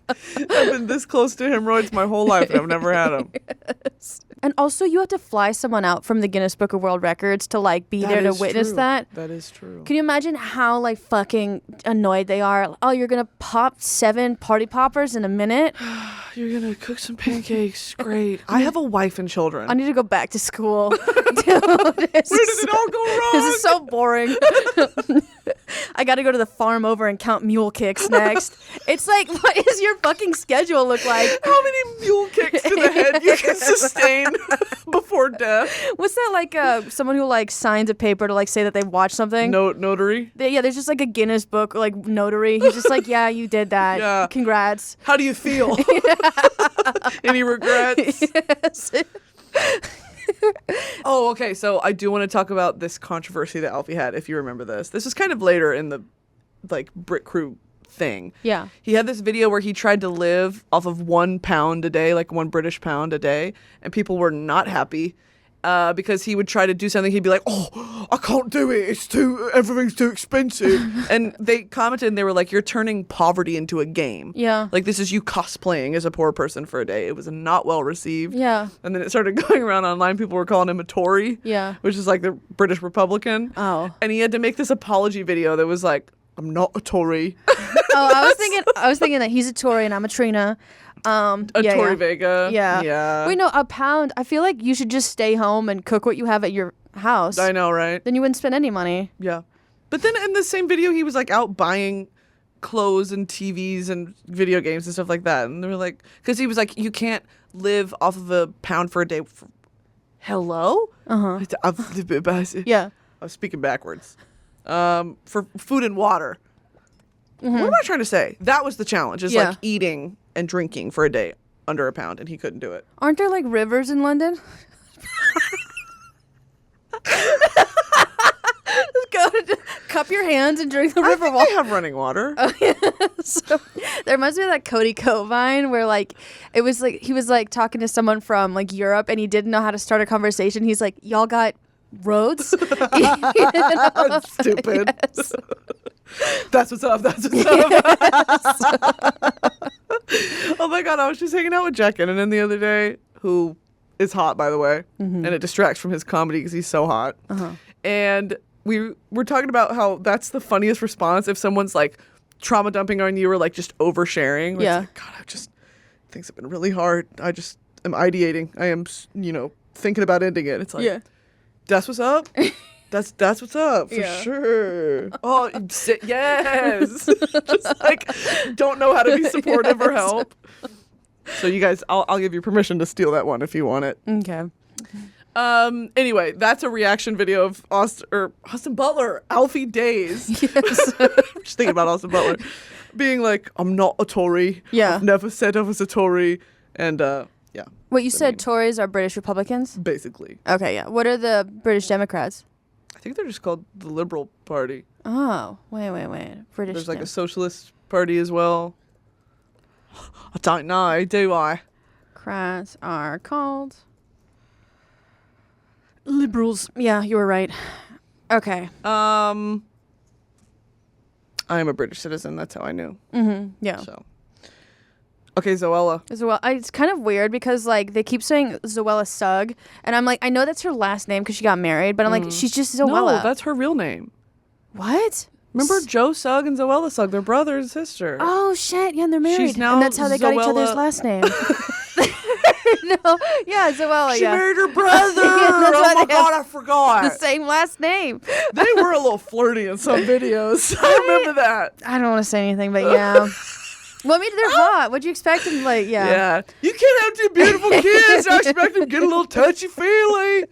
I've been this close to hemorrhoids my whole life and I've never had them. Yes. And also, you have to fly someone out from the Guinness Book of World Records to like be there to witness that. That is true. Can you imagine how like fucking annoyed they are? Oh, you're gonna pop 7 party poppers in a minute? You're gonna cook some pancakes. Great. I have a wife and children. I need to go back to school. Dude, where did it all go wrong? This is so boring. I got to go to the farm over and count mule kicks next. It's like, what does your fucking schedule look like? How many mule kicks to the head you can sustain before death? What's that like? Someone who like signs a paper to like say that they watched something. Notary. Yeah, there's just like a Guinness Book like notary. He's just like, yeah, you did that. Yeah. Congrats. How do you feel? Any regrets? Yes. Oh, okay. So I do want to talk about this controversy that Alfie had, if you remember this. This was kind of later in the like Brit Crew thing. Yeah. He had this video where he tried to live off of £1 a day, like one British pound a day, and people were not happy. Because he would try to do something, he'd be like, "Oh, I can't do it. Everything's too expensive." And they commented and they were like, "You're turning poverty into a game." Yeah. Like, this is you cosplaying as a poor person for a day. It was not well received. Yeah. And then it started going around online. People were calling him a Tory. Yeah. Which is like the British Republican. Oh. And he had to make this apology video that was like, "I'm not a Tory." I was thinking that he's a Tory and I'm a Trina. Tory Vega. Yeah. Yeah. Wait, no, a pound. I feel like you should just stay home and cook what you have at your house. I know, right? Then you wouldn't spend any money. Yeah. But then in the same video, he was like out buying clothes and TVs and video games and stuff like that. And they were like, because he was like, you can't live off of £1 for a day. Hello? Uh-huh. Yeah. I was speaking backwards. For food and water. What am I trying to say? That was the challenge. Is Yeah. like eating and drinking for a day under £1, and he couldn't do it. Aren't there like rivers in London? Just go to cup your hands and drink the I river think water. they have running water. So, there must be that Cody Coat vine where like it was like he was like talking to someone from like Europe and he didn't know how to start a conversation. He's like, "Y'all got roads?" Stupid. Yes. That's what's up. That's what's up. Oh my God, I was just hanging out with Jack Innanen the other day, who is hot, by the way, and it distracts from his comedy because he's so hot. And we were talking about how that's the funniest response if someone's like trauma dumping on you or like just oversharing. Yeah. It's like, God, things have been really hard. I just am ideating. I am, thinking about ending it. It's like, Yeah. That's what's up. That's what's up for sure. Oh, yes. Just like don't know how to be supportive or help. So you guys, I'll give you permission to steal that one if you want it. Okay. Anyway, that's a reaction video of Austin Butler, Alfie Days. Yes. I'm just thinking about Austin Butler being like, "I'm not a Tory. Yeah. I've never said I was a Tory." And yeah. What you said, Tories are British Republicans? Basically. Okay, yeah. What are the British Democrats? I think they're just called the Liberal Party. Oh, wait. British. There's like a socialist party as well. I don't know, do I? Democrats are called liberals. Yeah, you were right. Okay. I am a British citizen. That's how I knew. Yeah. So. Okay, Zoella. It's kind of weird because like they keep saying Zoella Sugg, and I'm like, I know that's her last name because she got married, but I'm like, she's just Zoella. No, that's her real name. What? Remember Joe Sugg and Zoella Sugg? They're brother and sister. Oh shit! Yeah, and they're married. She's now and that's how they got each other's Zoella- last name. No, yeah, Zoella. She Yeah, married her brother. That's why Oh my they have God, I forgot. the same last name. They were a little flirty in some videos. I remember that. I don't want to say anything, but yeah. Well, I mean, they're hot. What'd you expect them like? Yeah. Yeah. You can't have two beautiful kids. I expect them to get a little touchy-feely.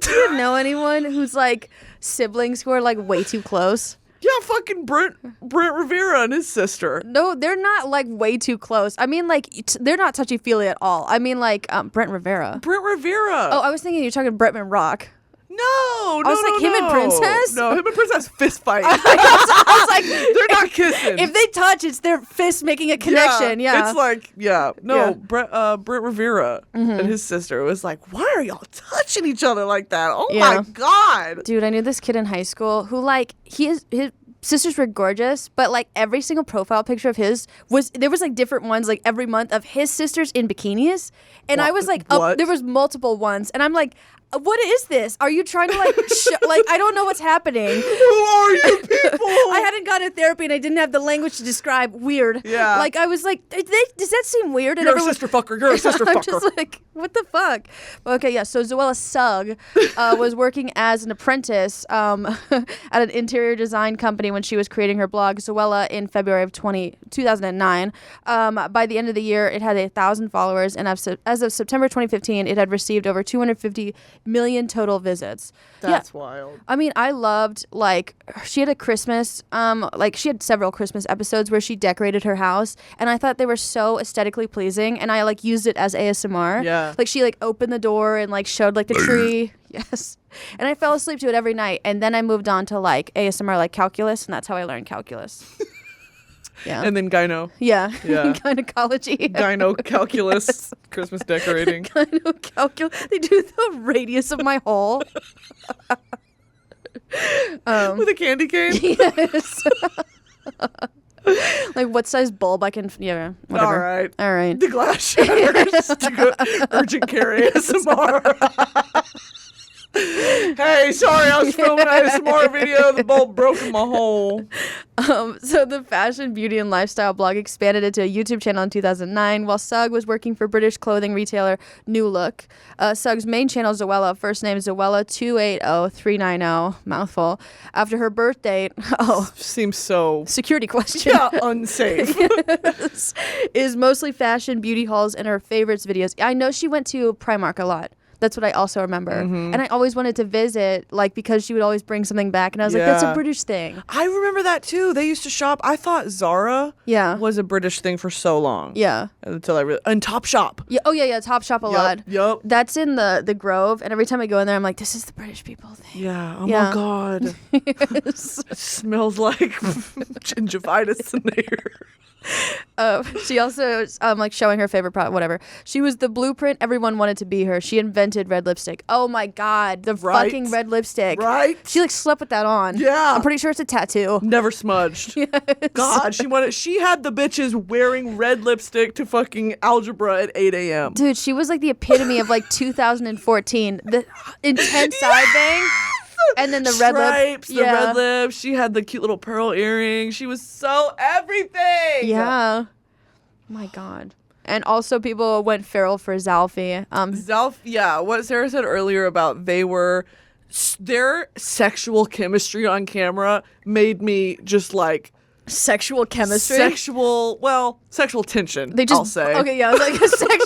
Do you know anyone who's like siblings who are like way too close? Yeah, fucking Brent Rivera and his sister. No, they're not like way too close. I mean, like they're not touchy feely at all. I mean, like Brent Rivera. Brent Rivera. Oh, I was thinking you're talking Bretman Rock. No, I was like, him and Princess? No, him and Princess fist fight. I was like, They're not kissing. if they touch, it's their fist making a connection. Yeah. It's like, no, Yeah. Brent Rivera and his sister was like, why are y'all touching each other like that? Oh Yeah. my God. Dude, I knew this kid in high school who like his sisters were gorgeous, but like every single profile picture of his there was like different ones like every month of his sisters in bikinis, and I was like, What? there was multiple ones, and I'm like, what is this? Are you trying to like like I don't know what's happening. Who are you people? I hadn't gone to therapy and I didn't have the language to describe weird. Yeah. Like I was like, does that seem weird? And You're a everyone- sister fucker. You're a sister I'm fucker. just like, what the fuck? Okay, yeah. So Zoella Sugg was working as an apprentice at an interior design company when she was creating her blog, Zoella, in February of 2009. By the end of the year, it had 1,000 followers, and as of September 2015, it had received over 250 million total visits. That's wild. I mean, I loved, like, she had a Christmas, she had several Christmas episodes where she decorated her house, and I thought they were so aesthetically pleasing, and I, like, used it as ASMR. Yeah. Like, she, like, opened the door and, like, showed, like, the tree. Yes. And I fell asleep to it every night, and then I moved on to, like, ASMR, like, calculus, and that's how I learned calculus. Yeah. And then gyno. Yeah. Yeah. Gynecology. Gyno calculus. Christmas decorating. Gynocalculus. They do the radius of my hole. With a candy cane? Yes. Like what size bulb I can, yeah, whatever. All right. The glass shatters. Urgent care ASMR. Hey, sorry, I was filming an ASMR video. The bulb broke in my hole. So the fashion, beauty, and lifestyle blog expanded into a YouTube channel in 2009 while Sugg was working for British clothing retailer New Look. Sugg's main channel, Zoella, first name Zoella 280390, mouthful, after her birth date. Oh, seems so security question. Yeah, unsafe. Yes. Is mostly fashion, beauty hauls, and her favorites videos. I know she went to Primark a lot. That's what I also remember. And I always wanted to visit, like, because she would always bring something back. And I was like, that's a British thing. I remember that, too. They used to shop. I thought Zara was a British thing for so long. Yeah. Until I really... And Topshop. Yeah. Oh, yeah, Topshop a lot. Yep. That's in the Grove. And every time I go in there, I'm like, this is the British people thing. Yeah. Oh, my God. Yes. It smells like gingivitis in there. She also like showing her favorite product, whatever. She was the blueprint everyone wanted to be her. She invented red lipstick. Oh my God, the fucking red lipstick. Right? She like slept with that on. Yeah. I'm pretty sure it's a tattoo. Never smudged. Yes. God, she had the bitches wearing red lipstick to fucking algebra at 8 a.m. Dude, she was like the epitome of like 2014. The intense side bang. And then the red stripes, lip. the red lips. She had the cute little pearl earrings. She was so everything. Yeah. My God. And also people went feral for Zalfie. What Sarah said earlier about their sexual chemistry on camera made me just like sexual chemistry? Sexual tension, they just, I'll say. Okay, yeah, I was like, sexual.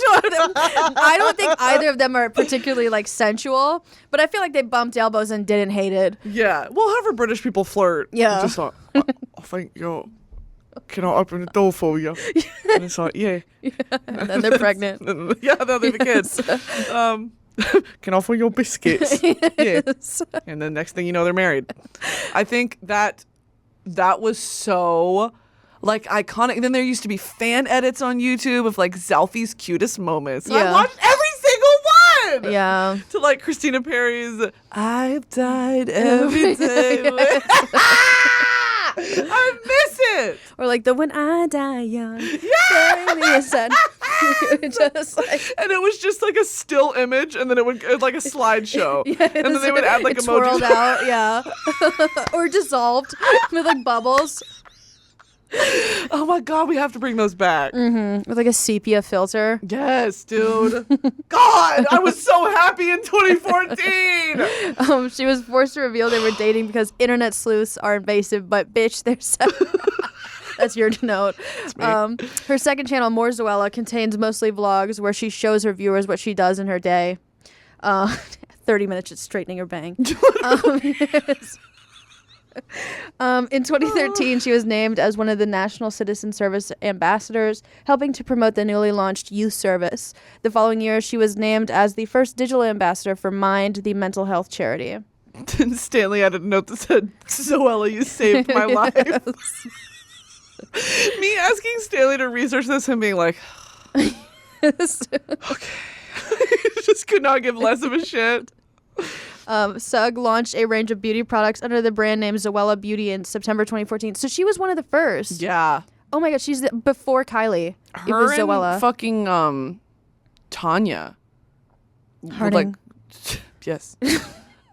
I don't think either of them are particularly, like, sensual, but I feel like they bumped elbows and didn't hate it. Yeah. Well, however British people flirt. Yeah. Just like, I think you're... Can I open the door for you? And it's like, yeah. And then they're pregnant. Yeah, they're the kids. Can I offer your biscuits? Yes. Yeah. And then next thing you know, they're married. I think that was so like iconic. And then there used to be fan edits on YouTube of like Zalfie's cutest moments. And I watched every single one. Yeah. To like Christina Perry's I've died every day. I miss it. Or like the When I Die Young. Yeah. Just like, and it was just like a still image, and then it would like a slideshow, yes, and then they would add like it emojis. Twirled out, yeah, or dissolved with like bubbles. Oh my God, we have to bring those back. With like a sepia filter. Yes, dude. God, I was so happy in 2014. She was forced to reveal they were dating because internet sleuths are invasive, but bitch, they're that's your note. Her second channel, More Zoella, contains mostly vlogs where she shows her viewers what she does in her day. 30 minutes just straightening her bang. Yes. In 2013, she was named as one of the National Citizen Service ambassadors, helping to promote the newly launched youth service. The following year, she was named as the first digital ambassador for Mind, the mental health charity. Stanley had a note that said, Zoella, you saved my life. Me asking Stanley to research this and being like, okay. Just could not give less of a shit. Sugg launched a range of beauty products under the brand name Zoella Beauty in September 2014. So she was one of the first. Yeah. Oh my God, she's before Kylie. It was Her Zoella. and fucking Tanya. Harding. Like, yes.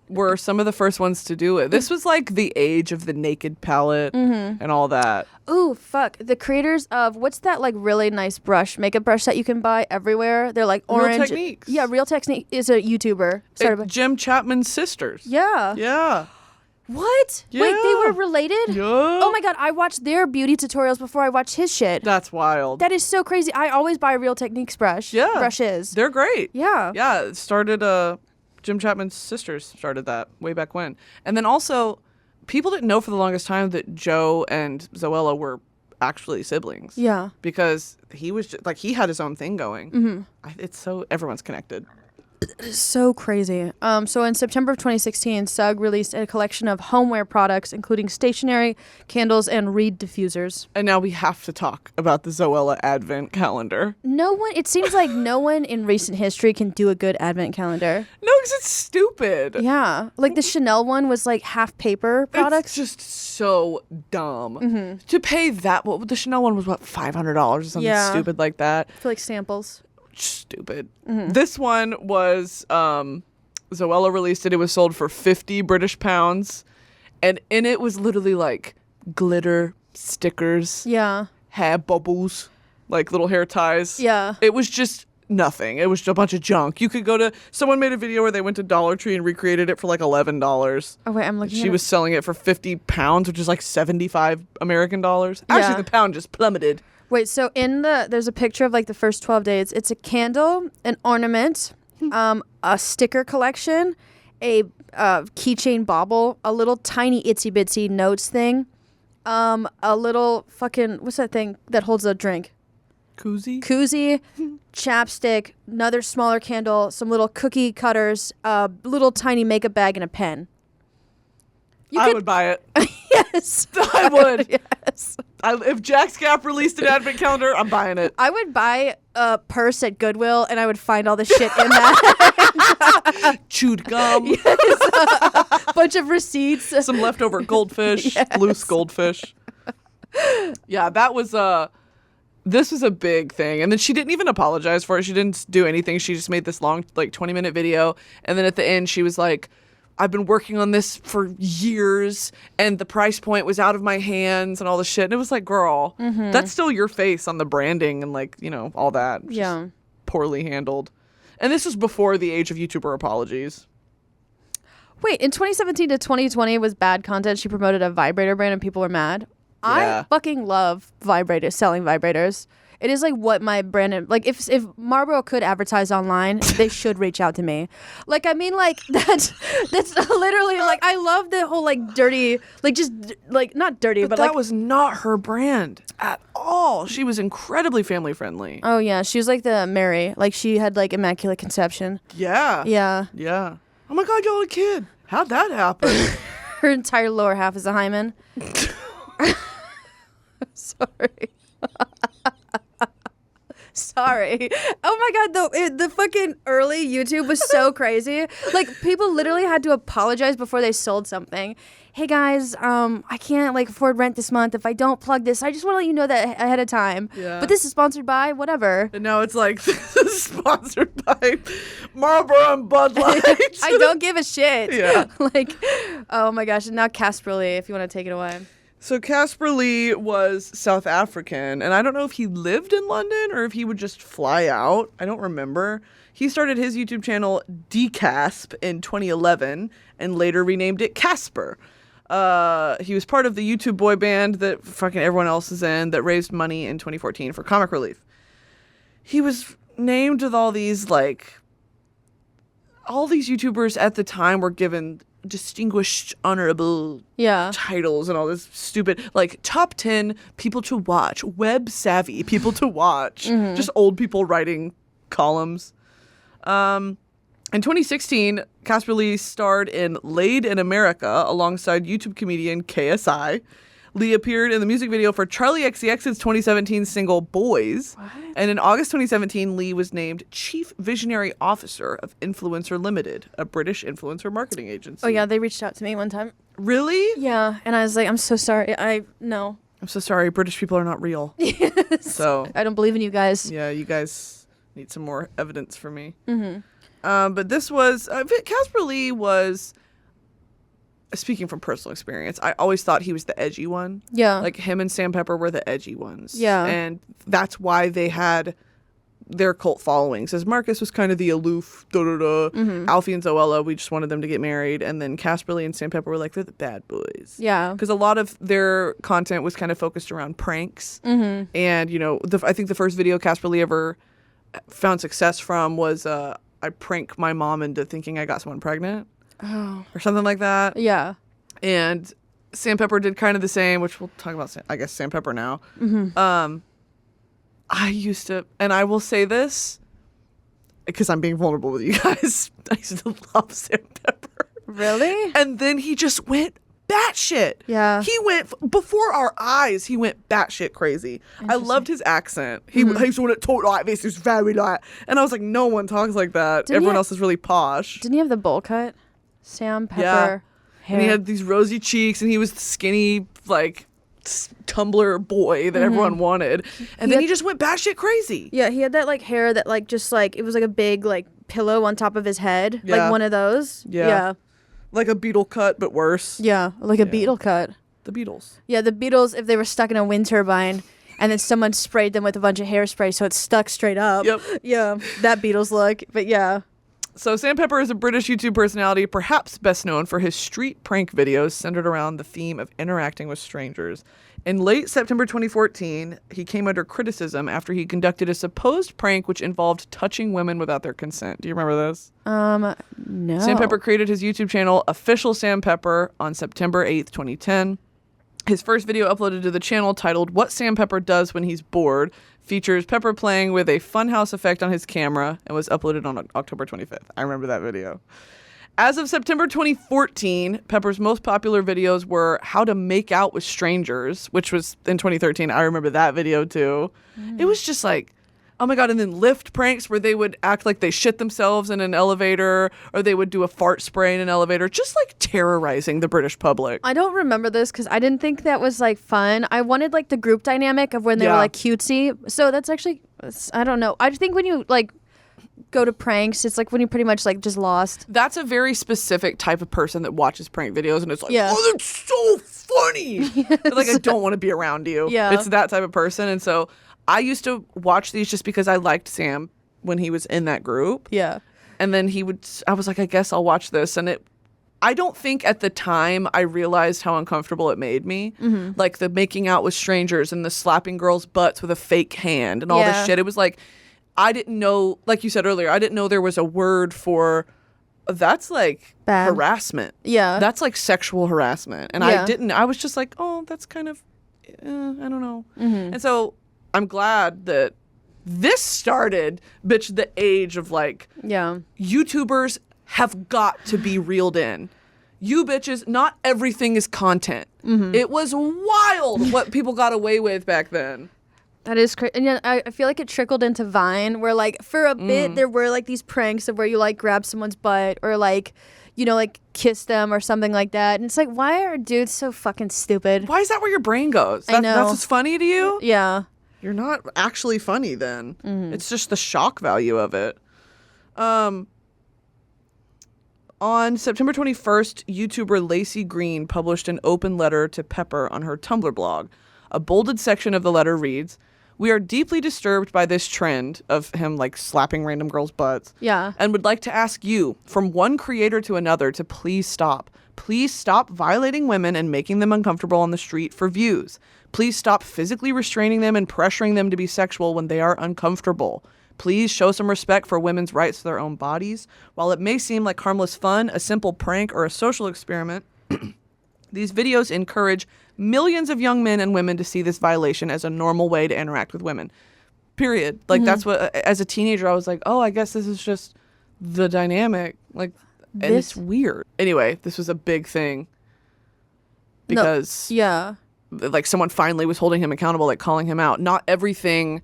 Were some of the first ones to do it. This was like the age of the naked palette and all that. Ooh, fuck. The creators of, what's that like really nice makeup brush that you can buy everywhere? They're like orange. Real Techniques. Yeah, Real Technique is a YouTuber. Jim Chapman's sisters. Yeah. Yeah. What? Yeah. Wait, they were related? Yeah. Oh my God, I watched their beauty tutorials before I watched his shit. That's wild. That is so crazy. I always buy Real Techniques brushes. They're great. Yeah. Yeah, it started Jim Chapman's sisters started that way back when. And then also, people didn't know for the longest time that Joe and Zoella were actually siblings. Yeah. Because he was just, like, he had his own thing going. It's so, everyone's connected. So crazy. So in September of 2016, Sugg released a collection of homeware products, including stationery, candles, and reed diffusers. And now we have to talk about the Zoella advent calendar. It seems like no one in recent history can do a good advent calendar. No, because it's stupid. Yeah. Like the Chanel one was like half paper products. It's just so dumb. To pay that, the Chanel one was what, $500 or something stupid like that. I feel like samples. Stupid. This one was Zoella released it. It was sold for 50 British pounds, and in it was literally like glitter stickers, hair bubbles, like little hair ties. Yeah. It was just nothing. It was just a bunch of junk. You could go to someone made a video where they went to Dollar Tree and recreated it for like $11. Oh wait, I'm looking. She was selling it for 50 pounds, which is like 75 American dollars. Actually, the pound just plummeted. Wait, so there's a picture of like the first 12 days. It's a candle, an ornament, a sticker collection, a keychain bauble, a little tiny itsy bitsy notes thing, a little fucking, what's that thing that holds a drink? Koozie, chapstick, another smaller candle, some little cookie cutters, a little tiny makeup bag, and a pen. I would buy it. Yes. I would. Yes. If Jacksgap released an advent calendar, I'm buying it. I would buy a purse at Goodwill and I would find all the shit in that. Chewed gum. Yes. Bunch of receipts. Some leftover goldfish. Yes. Loose goldfish. Yeah, that was this was a big thing. And then she didn't even apologize for it. She didn't do anything. She just made this long, like 20-minute video. And then at the end, she was like, I've been working on this for years and the price point was out of my hands and all the shit. And it was like, girl, that's still your face on the branding and like, you know, all that. Yeah. Poorly handled. And this was before the age of YouTuber apologies. Wait, in 2017 to 2020 was bad content. She promoted a vibrator brand and people were mad. Yeah. I fucking love vibrators, selling vibrators. It is like what my brand, like if Marlboro could advertise online, they should reach out to me. Like, I mean, like that's literally like, I love the whole like dirty, like just like not dirty, but that like, was not her brand at all. She was incredibly family friendly. oh yeah, she was like the Mary, like she had like immaculate conception. Yeah. Yeah. Yeah. Oh my God, y'all a kid. How'd that happen? Her entire lower half is a hymen. Sorry. Sorry. Oh my God, the fucking early YouTube was so crazy. Like people literally had to apologize before they sold something. Hey guys, I can't like afford rent this month if I don't plug this. I just want to let you know that ahead of time. Yeah. But this is sponsored by whatever. And now it's like, this is sponsored by Marlboro and Bud Light. I don't give a shit. Yeah. Like, oh my gosh. And now Casper Lee, if you want to take it away. So Casper Lee was South African, and I don't know if he lived in London or if he would just fly out. I don't remember. He started his YouTube channel Decasp in 2011 and later renamed it Casper. He was part of the YouTube boy band that fucking everyone else is in that raised money in 2014 for comic relief. He was named with all these YouTubers at the time were given distinguished honorable titles and all this stupid like top 10 people to watch, web savvy people to watch, just old people writing columns. In 2016, Casper Lee starred in Laid in America alongside YouTube comedian KSI. Lee appeared in the music video for Charlie XCX's 2017 single Boys. What? And in August 2017, Lee was named Chief Visionary Officer of Influencer Limited, a British influencer marketing agency. Oh yeah, they reached out to me one time. Really? Yeah, and I was like, I'm so sorry. No. I'm so sorry. British people are not real. Yes. So I don't believe in you guys. Yeah, you guys need some more evidence for me. But this was Casper Lee was. Speaking from personal experience, I always thought he was the edgy one. Yeah. Like him and Sam Pepper were the edgy ones. Yeah. And that's why they had their cult followings. As Marcus was kind of the aloof, Alfie and Zoella, we just wanted them to get married. And then Casper Lee and Sam Pepper were like, they're the bad boys. Yeah. Because a lot of their content was kind of focused around pranks. And, you know, I think the first video Casper Lee ever found success from was I prank my mom into thinking I got someone pregnant. Oh. Or something like that. Yeah. And Sam Pepper did kind of the same, which we'll talk about, I guess, Sam Pepper now. I used to, and I will say this, because I'm being vulnerable with you guys, I used to love Sam Pepper. Really? And then he just went batshit. Yeah. He went, before our eyes, he went batshit crazy. I loved his accent. He used to talk like this. He's very like, and I was like, no one talks like that. Everyone else is really posh. Didn't he have the bowl cut? Sam Pepper. Yeah. Hair. And he had these rosy cheeks, and he was the skinny, like, Tumblr boy that everyone wanted. And then he just went batshit crazy. Yeah, he had that like hair that like just like it was like a big like pillow on top of his head, Yeah. like one of those. Yeah. Like a Beatle cut, but worse. Yeah, like a Beatle cut. The Beatles. Yeah, the Beatles, if they were stuck in a wind turbine and then someone sprayed them with a bunch of hairspray so it stuck straight up. Yep. Yeah, that Beatles look. But yeah. So Sam Pepper is a British YouTube personality, perhaps best known for his street prank videos centered around the theme of interacting with strangers. In late September 2014, he came under criticism after he conducted a supposed prank which involved touching women without their consent. Do you remember this? No. Sam Pepper created his YouTube channel, Official Sam Pepper, on September 8th, 2010. His first video uploaded to the channel, titled What Sam Pepper Does When He's Bored, features Pepper playing with a funhouse effect on his camera and was uploaded on October 25th. I remember that video. As of September 2014, Pepper's most popular videos were How to Make Out with Strangers, which was in 2013. I remember that video too. It was just like, oh my God. And then lift pranks where they would act like they shit themselves in an elevator, or they would do a fart spray in an elevator, just like terrorizing the British public. I don't remember this because I didn't think that was like fun. I wanted like the group dynamic of when they were like cutesy. So that's actually, I don't know. I think when you like go to pranks, it's like when you pretty much like just lost. That's a very specific type of person that watches prank videos and it's like, oh, that's so funny. Yes. Like, I don't want to be around you. Yeah. It's that type of person. And so I used to watch these just because I liked Sam when he was in that group. Yeah. And then I was like, I guess I'll watch this. And I don't think at the time I realized how uncomfortable it made me. Like the making out with strangers and the slapping girls' butts with a fake hand and all this shit. It was like, I didn't know, like you said earlier, I didn't know there was a word for, that's like bad harassment. Yeah. That's like sexual harassment. And I was just like, oh, that's kind of, I don't know. And so I'm glad that this started, bitch, the age of like, YouTubers have got to be reeled in. You bitches, not everything is content. It was wild what people got away with back then. That is crazy. And yeah, I feel like it trickled into Vine where like for a bit there were like these pranks of where you like grab someone's butt or like, you know, like kiss them or something like that. And it's like, why are dudes so fucking stupid? Why is that where your brain goes? I know. That's what's funny to you? Yeah. You're not actually funny then. It's just the shock value of it. On September 21st, YouTuber Lacey Green published an open letter to Pepper on her Tumblr blog. A bolded section of the letter reads, "We are deeply disturbed by this trend," of him like slapping random girls' butts. Yeah. "And would like to ask you, from one creator to another, to please stop. Please stop violating women and making them uncomfortable on the street for views. Please stop physically restraining them and pressuring them to be sexual when they are uncomfortable. Please show some respect for women's rights to their own bodies. While it may seem like harmless fun, a simple prank, or a social experiment, these videos encourage millions of young men and women to see this violation as a normal way to interact with women." Period. Like, that's what, as a teenager, I was like, oh, I guess this is just the dynamic. Like, and it's weird. Anyway, this was a big thing because, like, someone finally was holding him accountable, like, calling him out. Not everything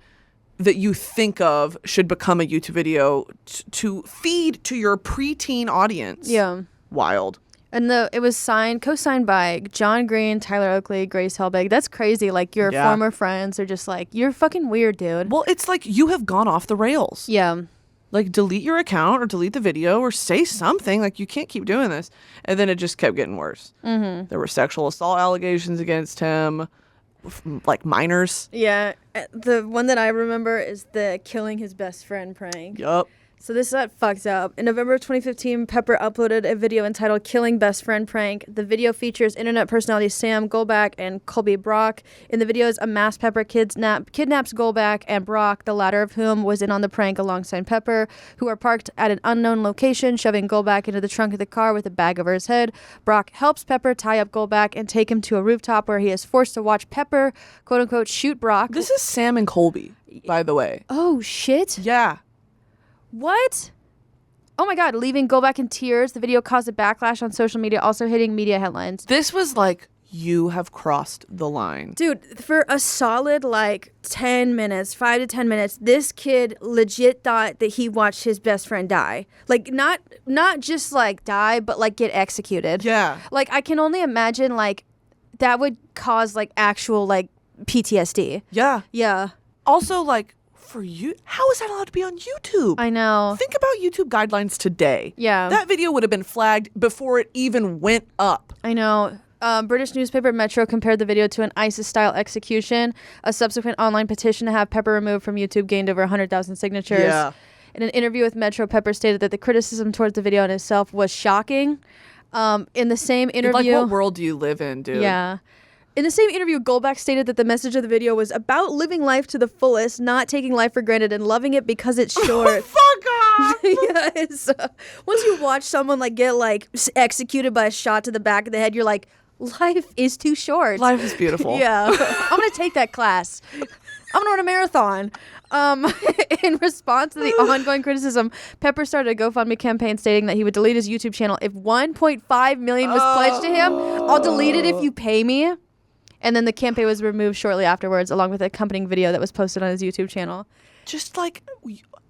that you think of should become a YouTube video to feed to your preteen audience. Yeah. Wild. And it was co-signed by John Green, Tyler Oakley, Grace Helbig. That's crazy. Like, your former friends are just like, you're fucking weird, dude. Well, it's like you have gone off the rails. Yeah. Like, delete your account or delete the video or say something. Like, you can't keep doing this. And then it just kept getting worse. There were sexual assault allegations against him, like minors. Yeah. The one that I remember is the killing his best friend prank. Yup. So this got fucked up. In November of 2015, Pepper uploaded a video entitled Killing Best Friend Prank. The video features internet personalities Sam Goldback and Colby Brock. In the videos, a masked Pepper kidnaps Goldback and Brock, the latter of whom was in on the prank alongside Pepper, who are parked at an unknown location, shoving Goldback into the trunk of the car with a bag over his head. Brock helps Pepper tie up Goldback and take him to a rooftop where he is forced to watch Pepper, quote-unquote, shoot Brock. This is Sam and Colby, by the way. Oh, shit. Yeah. What? Oh my God, leaving Go Back in tears. The video caused a backlash on social media, also hitting media headlines. This was like, you have crossed the line. Dude, for a solid like 10 minutes, 5 to 10 minutes, this kid legit thought that he watched his best friend die. Like not just like die, but like get executed. Yeah. Like I can only imagine like that would cause like actual like PTSD. Yeah. Yeah. Also, like, for you, how is that allowed to be on YouTube? I know. Think about YouTube guidelines today. Yeah. That video would have been flagged before it even went up. I know. British newspaper Metro compared the video to an ISIS-style execution. A subsequent online petition to have Pepper removed from YouTube gained over 100,000 signatures. Yeah. In an interview with Metro, Pepper stated that the criticism towards the video in itself was shocking. In the same interview... Like, what world do you live in, dude? Yeah. In the same interview, Goldback stated that the message of the video was about living life to the fullest, not taking life for granted, and loving it because it's short. Fuck off! Yeah, once you watch someone like get like executed by a shot to the back of the head, you're like, life is too short. Life is beautiful. Yeah. I'm going to take that class. I'm going to run a marathon. In response to the ongoing criticism, Pepper started a GoFundMe campaign stating that he would delete his YouTube channel if 1.5 million was pledged to him. I'll delete it if you pay me. And then the campaign was removed shortly afterwards, along with an accompanying video that was posted on his YouTube channel. Just like,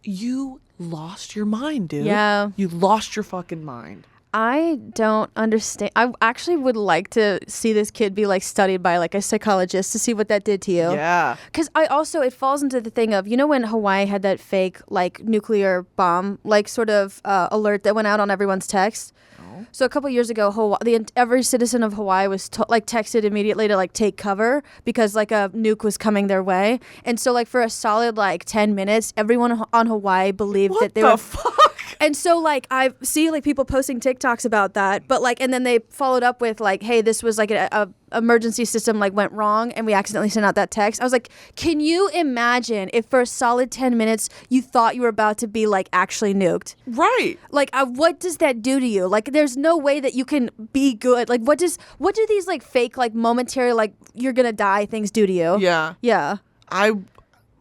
you lost your mind, dude. Yeah. You lost your fucking mind. I don't understand. I actually would like to see this kid be like studied by like a psychologist to see what that did to you. Yeah. Because it falls into the thing of, you know, when Hawaii had that fake like nuclear bomb, like sort of alert that went out on everyone's text. Oh. So a couple years ago, every citizen of Hawaii was texted immediately to like take cover because like a nuke was coming their way. And so like for a solid like 10 minutes, everyone on Hawaii believed that they were... Fuck? And so, like, I see, like, people posting TikToks about that, but, like, and then they followed up with, like, hey, this was, like, a emergency system, like, went wrong, and we accidentally sent out that text. I was like, can you imagine if for a solid 10 minutes you thought you were about to be, like, actually nuked? Right. Like, what does that do to you? Like, there's no way that you can be good. Like, what do these, like, fake, like, momentary, like, you're gonna die things do to you? Yeah. Yeah.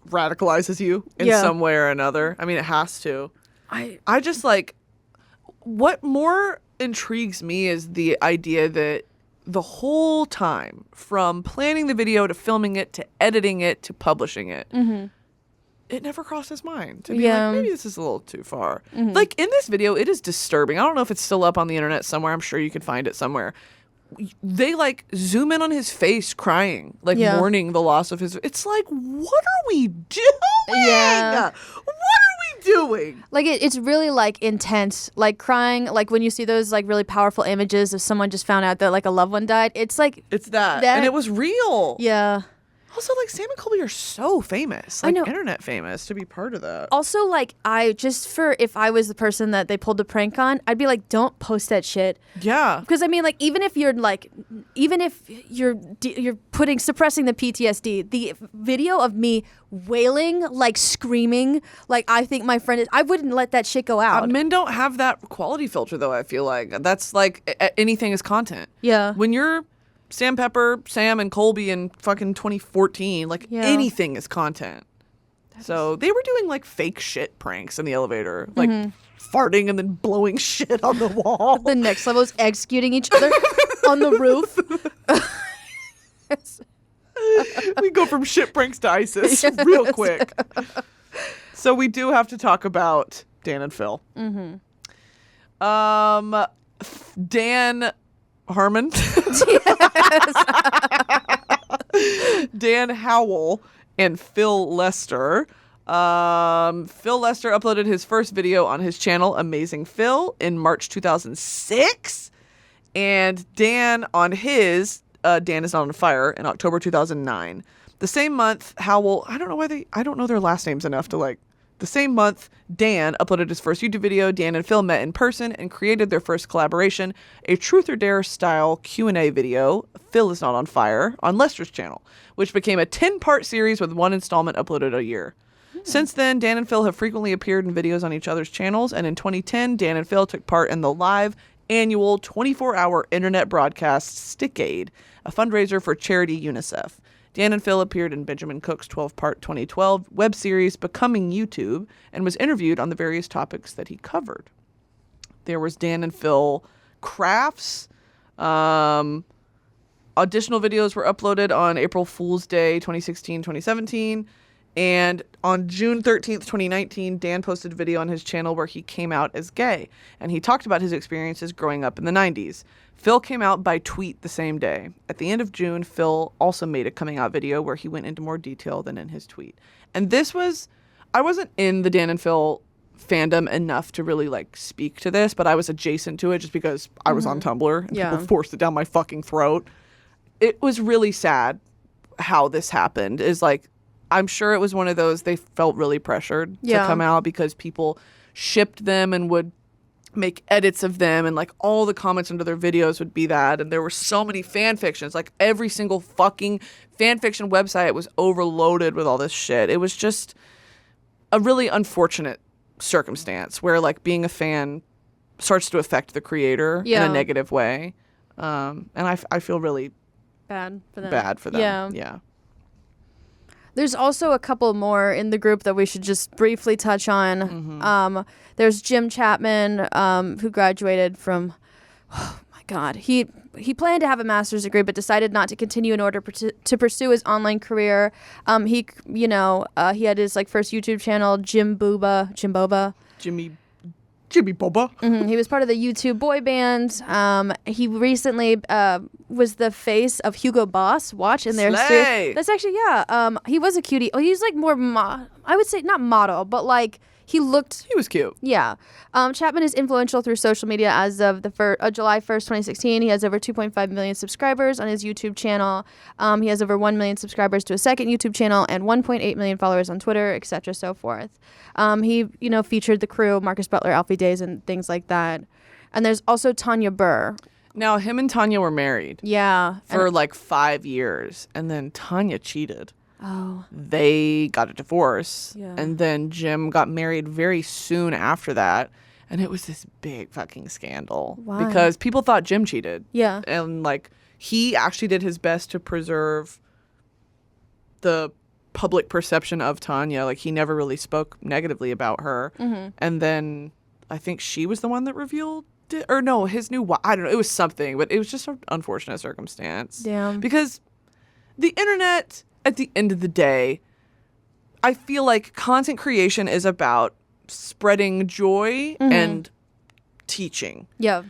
Radicalizes you in some way or another. I mean, it has to. I just like, what more intrigues me is the idea that the whole time, from planning the video to filming it to editing it to publishing it, it never crossed his mind to be like, maybe this is a little too far. Like in this video, it is disturbing. I don't know if it's still up on the internet somewhere. I'm sure you can find it somewhere. They like zoom in on his face crying, like mourning the loss of his. It's like, what are we doing? Yeah. What are we doing? Like it's really like intense, like crying. Like when you see those like really powerful images of someone just found out that like a loved one died. It's like it's that. And it was real. Yeah. Also, like, Sam and Colby are so famous. Like, I know. Internet famous to be part of that. Also, like, if I was the person that they pulled the prank on, I'd be like, don't post that shit. Yeah. Because, I mean, like, even if you're suppressing the PTSD, the video of me wailing, like, screaming, like, I think my friend is, I wouldn't let that shit go out. Men don't have that quality filter, though, I feel like. That's, like, anything is content. Yeah. When you're Sam and Colby in fucking 2014, like anything is content. So they were doing like fake shit pranks in the elevator, like farting and then blowing shit on the wall. The next level is executing each other on the roof. We go from shit pranks to ISIS real quick. So we do have to talk about Dan and Phil. Dan Harmon. Dan Howell and Phil Lester. Phil Lester uploaded his first video on his channel, Amazing Phil, in March 2006. And Dan on his, Dan Is Not on Fire, in October 2009. The same month, Howell, I don't know their last names enough to like, the same month, Dan uploaded his first YouTube video. Dan and Phil met in person and created their first collaboration, a Truth or Dare style Q&A video, Phil Is Not on Fire, on Lester's channel, which became a 10-part series with one installment uploaded a year. Since then, Dan and Phil have frequently appeared in videos on each other's channels, and in 2010, Dan and Phil took part in the live annual 24-hour internet broadcast Stick Aid, a fundraiser for charity UNICEF. Dan and Phil appeared in Benjamin Cook's 12-part 2012 web series Becoming YouTube and was interviewed on the various topics that he covered. There was Dan and Phil crafts. Additional videos were uploaded on April Fool's Day 2016, 2017. And on June 13th, 2019, Dan posted a video on his channel where he came out as gay. And he talked about his experiences growing up in the 90s. Phil came out by tweet the same day. At the end of June, Phil also made a coming out video where he went into more detail than in his tweet. And this was, I wasn't in the Dan and Phil fandom enough to really like speak to this, but I was adjacent to it just because I was on Tumblr and people forced it down my fucking throat. It was really sad how this happened. Is like, I'm sure it was one of those, they felt really pressured to come out because people shipped them and would make edits of them, and like all the comments under their videos would be that. And there were so many fan fictions, like every single fucking fan fiction website was overloaded with all this shit. It was just a really unfortunate circumstance where like being a fan starts to affect the creator in a negative way. And I feel really bad for them. Yeah. There's also a couple more in the group that we should just briefly touch on. There's Jim Chapman, who graduated from, oh my God, he planned to have a master's degree but decided not to continue in order to pursue his online career. He had his like first YouTube channel, Jimmy Boba. He was part of the YouTube boy band. He recently was the face of Hugo Boss. Watch in their series. That's actually he was a cutie. Oh, he's like more I would say not model, but like he was cute. Yeah. Chapman is influential through social media. As of July 1st, 2016, he has over 2.5 million subscribers on his YouTube channel. He has over 1 million subscribers to a second YouTube channel and 1.8 million followers on Twitter, etc. so forth. He, featured the crew, Marcus Butler, Alfie Days, and things like that. And there's also Tanya Burr. Now, him and Tanya were married. Yeah. For like 5 years. And then Tanya cheated. Oh. They got a divorce. Yeah. And then Jim got married very soon after that. And it was this big fucking scandal. Why? Because people thought Jim cheated. Yeah. And like he actually did his best to preserve the public perception of Tanya. Like he never really spoke negatively about her. And then I think she was the one that revealed it. Or no, his new wife. I don't know. It was something. But it was just an unfortunate circumstance. Damn. Because the internet, at the end of the day, I feel like content creation is about spreading joy and teaching. Yeah.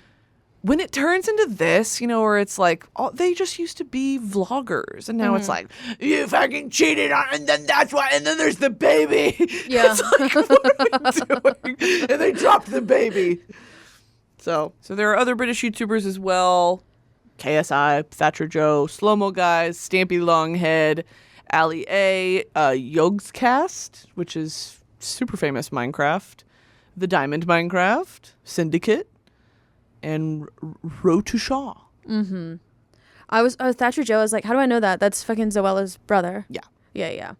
When it turns into this, where it's like, oh, they just used to be vloggers. And now it's like, you fucking cheated on, and then that's why, and then there's the baby. Yeah. It's like, what are we doing? And they dropped the baby. So there are other British YouTubers as well. KSI, Thatcher Joe, Slow Mo Guys, Stampy Longhead, Ali A, Yogscast, which is super famous Minecraft, The Diamond Minecraft, Syndicate, and Rotushaw. I was Thatcher Joe. I was like, how do I know that? That's fucking Zoella's brother. Yeah. Yeah.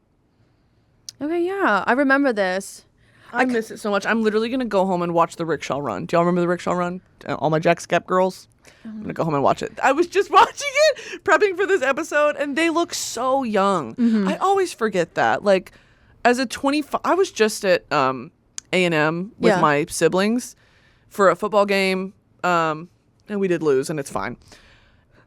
Okay, yeah. I remember this. I miss it so much. I'm literally going to go home and watch the Rickshaw Run. Do y'all remember the Rickshaw Run? All my Jacksgap girls? I'm going to go home and watch it. I was just watching it, prepping for this episode, and they look so young. I always forget that. Like, as a 25... I was just at A&M with my siblings for a football game, and we did lose, and it's fine.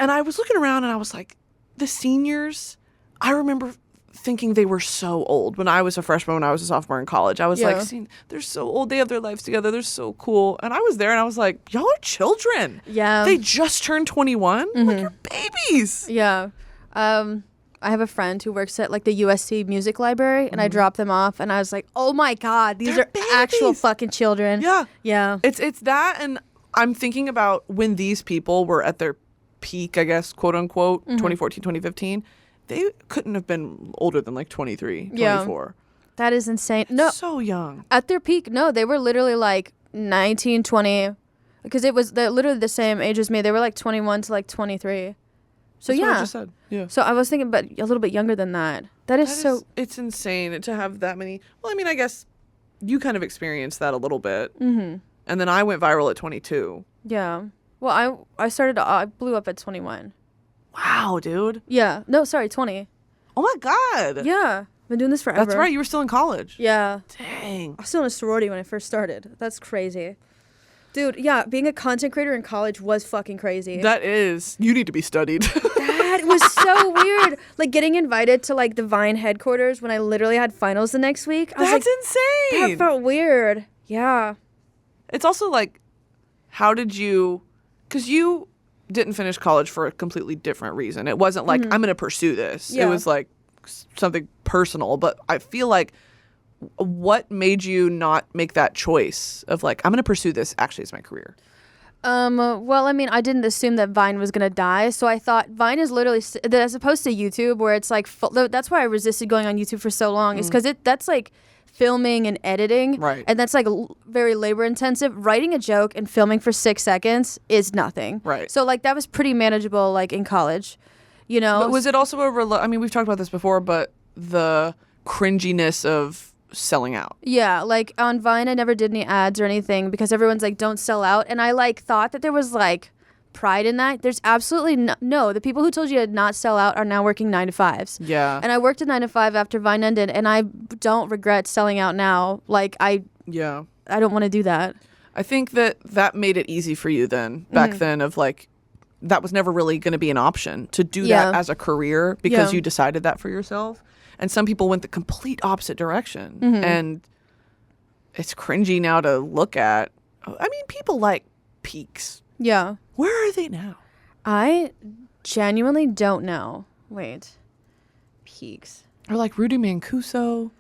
And I was looking around, and I was like, the seniors... I remember thinking they were so old when I was a freshman, when I was a sophomore in college. I was like, they're so old. They have their lives together. They're so cool. And I was there and I was like, y'all are children. Yeah. They just turned 21. Like, you're babies. Yeah. I have a friend who works at like the USC music library, and I dropped them off and I was like, oh my God, these are actual fucking children. Yeah. Yeah. It's that. And I'm thinking about when these people were at their peak, I guess, quote unquote, 2014, 2015. They couldn't have been older than like 23, 24. That is insane. No. So young. At their peak, no, they were literally like 19, 20. Because they're literally the same age as me. They were like 21 to like 23. So That's yeah. what I just said. Yeah. So I was thinking, but a little bit younger than that. That is it's insane to have that many. Well, I mean, I guess you kind of experienced that a little bit. And then I went viral at 22. Yeah. Well, I blew up at 21. Wow, dude. Yeah. No, sorry, 20. Oh my God. Yeah. Been doing this forever. That's right. You were still in college. Yeah. Dang. I was still in a sorority when I first started. That's crazy. Dude, yeah, being a content creator in college was fucking crazy. That is. You need to be studied. That was so weird. Like getting invited to like the Vine headquarters when I literally had finals the next week. I was That's like, insane. that felt weird. Yeah. It's also like, how did you, because you didn't finish college for a completely different reason. It wasn't like, I'm going to pursue this. Yeah. It was like something personal. But I feel like, what made you not make that choice of like, I'm going to pursue this actually as my career? Well, I mean, I didn't assume that Vine was going to die. So I thought Vine is literally, as opposed to YouTube, where it's like, that's why I resisted going on YouTube for so long, is because that's like filming and editing. Right. And that's like very labor intensive. Writing a joke and filming for 6 seconds is nothing. Right. So like that was pretty manageable, like in college, you know? But was it also I mean, we've talked about this before, but the cringiness of selling out. Yeah, like on Vine, I never did any ads or anything because everyone's like, don't sell out. And I like thought that there was like pride in that. There's absolutely no. The people who told you to not sell out are now working 9 to 5s. Yeah. And I worked a 9 to 5 after Vine ended, and I don't regret selling out now. Like I don't want to do that. I think that made it easy for you then, back then, of like, that was never really going to be an option to do that as a career because you decided that for yourself. And some people went the complete opposite direction. And it's cringy now to look at. I mean, people like Peaks. Yeah. Where are they now? I genuinely don't know. Wait. Peaks. Or like Rudy Mancuso.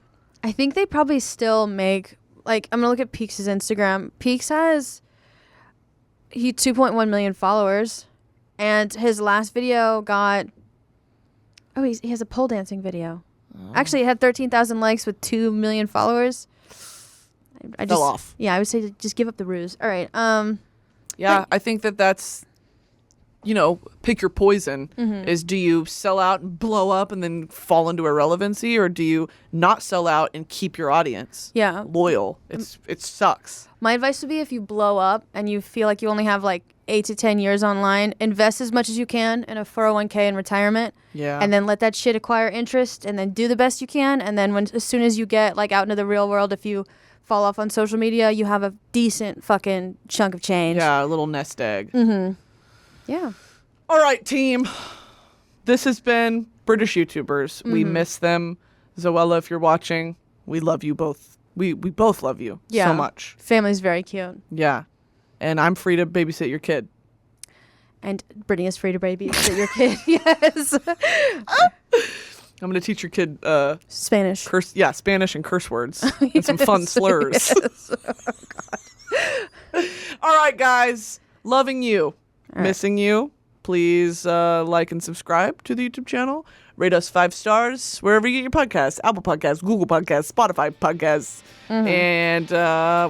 I think they probably still make, like, I'm going to look at Peaks' Instagram. Peaks has 2.1 million followers. And his last video got, he has a pole dancing video. Actually, it had 13,000 likes with 2 million followers. I Fell off. Yeah, I would say just give up the ruse. All right. Yeah, I think that's, pick your poison. Is, do you sell out and blow up and then fall into irrelevancy, or do you not sell out and keep your audience loyal? It sucks. My advice would be, if you blow up and you feel like you only have like 8 to 10 years online, invest as much as you can in a 401k in retirement. Yeah. And then let that shit acquire interest, and then do the best you can. And then as soon as you get like out into the real world, if you fall off on social media, you have a decent fucking chunk of change. Yeah, a little nest egg. Yeah. All right, team. This has been Bri'ish YouTubers. We miss them. Zoella, if you're watching, we love you both. We both love you so much. Family's very cute. Yeah. And I'm free to babysit your kid. And Brittany is free to babysit your kid. Yes. I'm going to teach your kid Spanish. Spanish and curse words and some fun slurs. Yes. Oh, God. All right, guys. Loving you. Missing you. Please like and subscribe to the YouTube channel. Rate us 5 stars wherever you get your podcasts. Apple Podcasts, Google Podcasts, Spotify Podcasts. And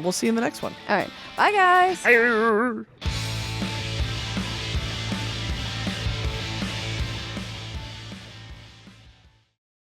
we'll see you in the next one. All right. Bye, guys. Bye.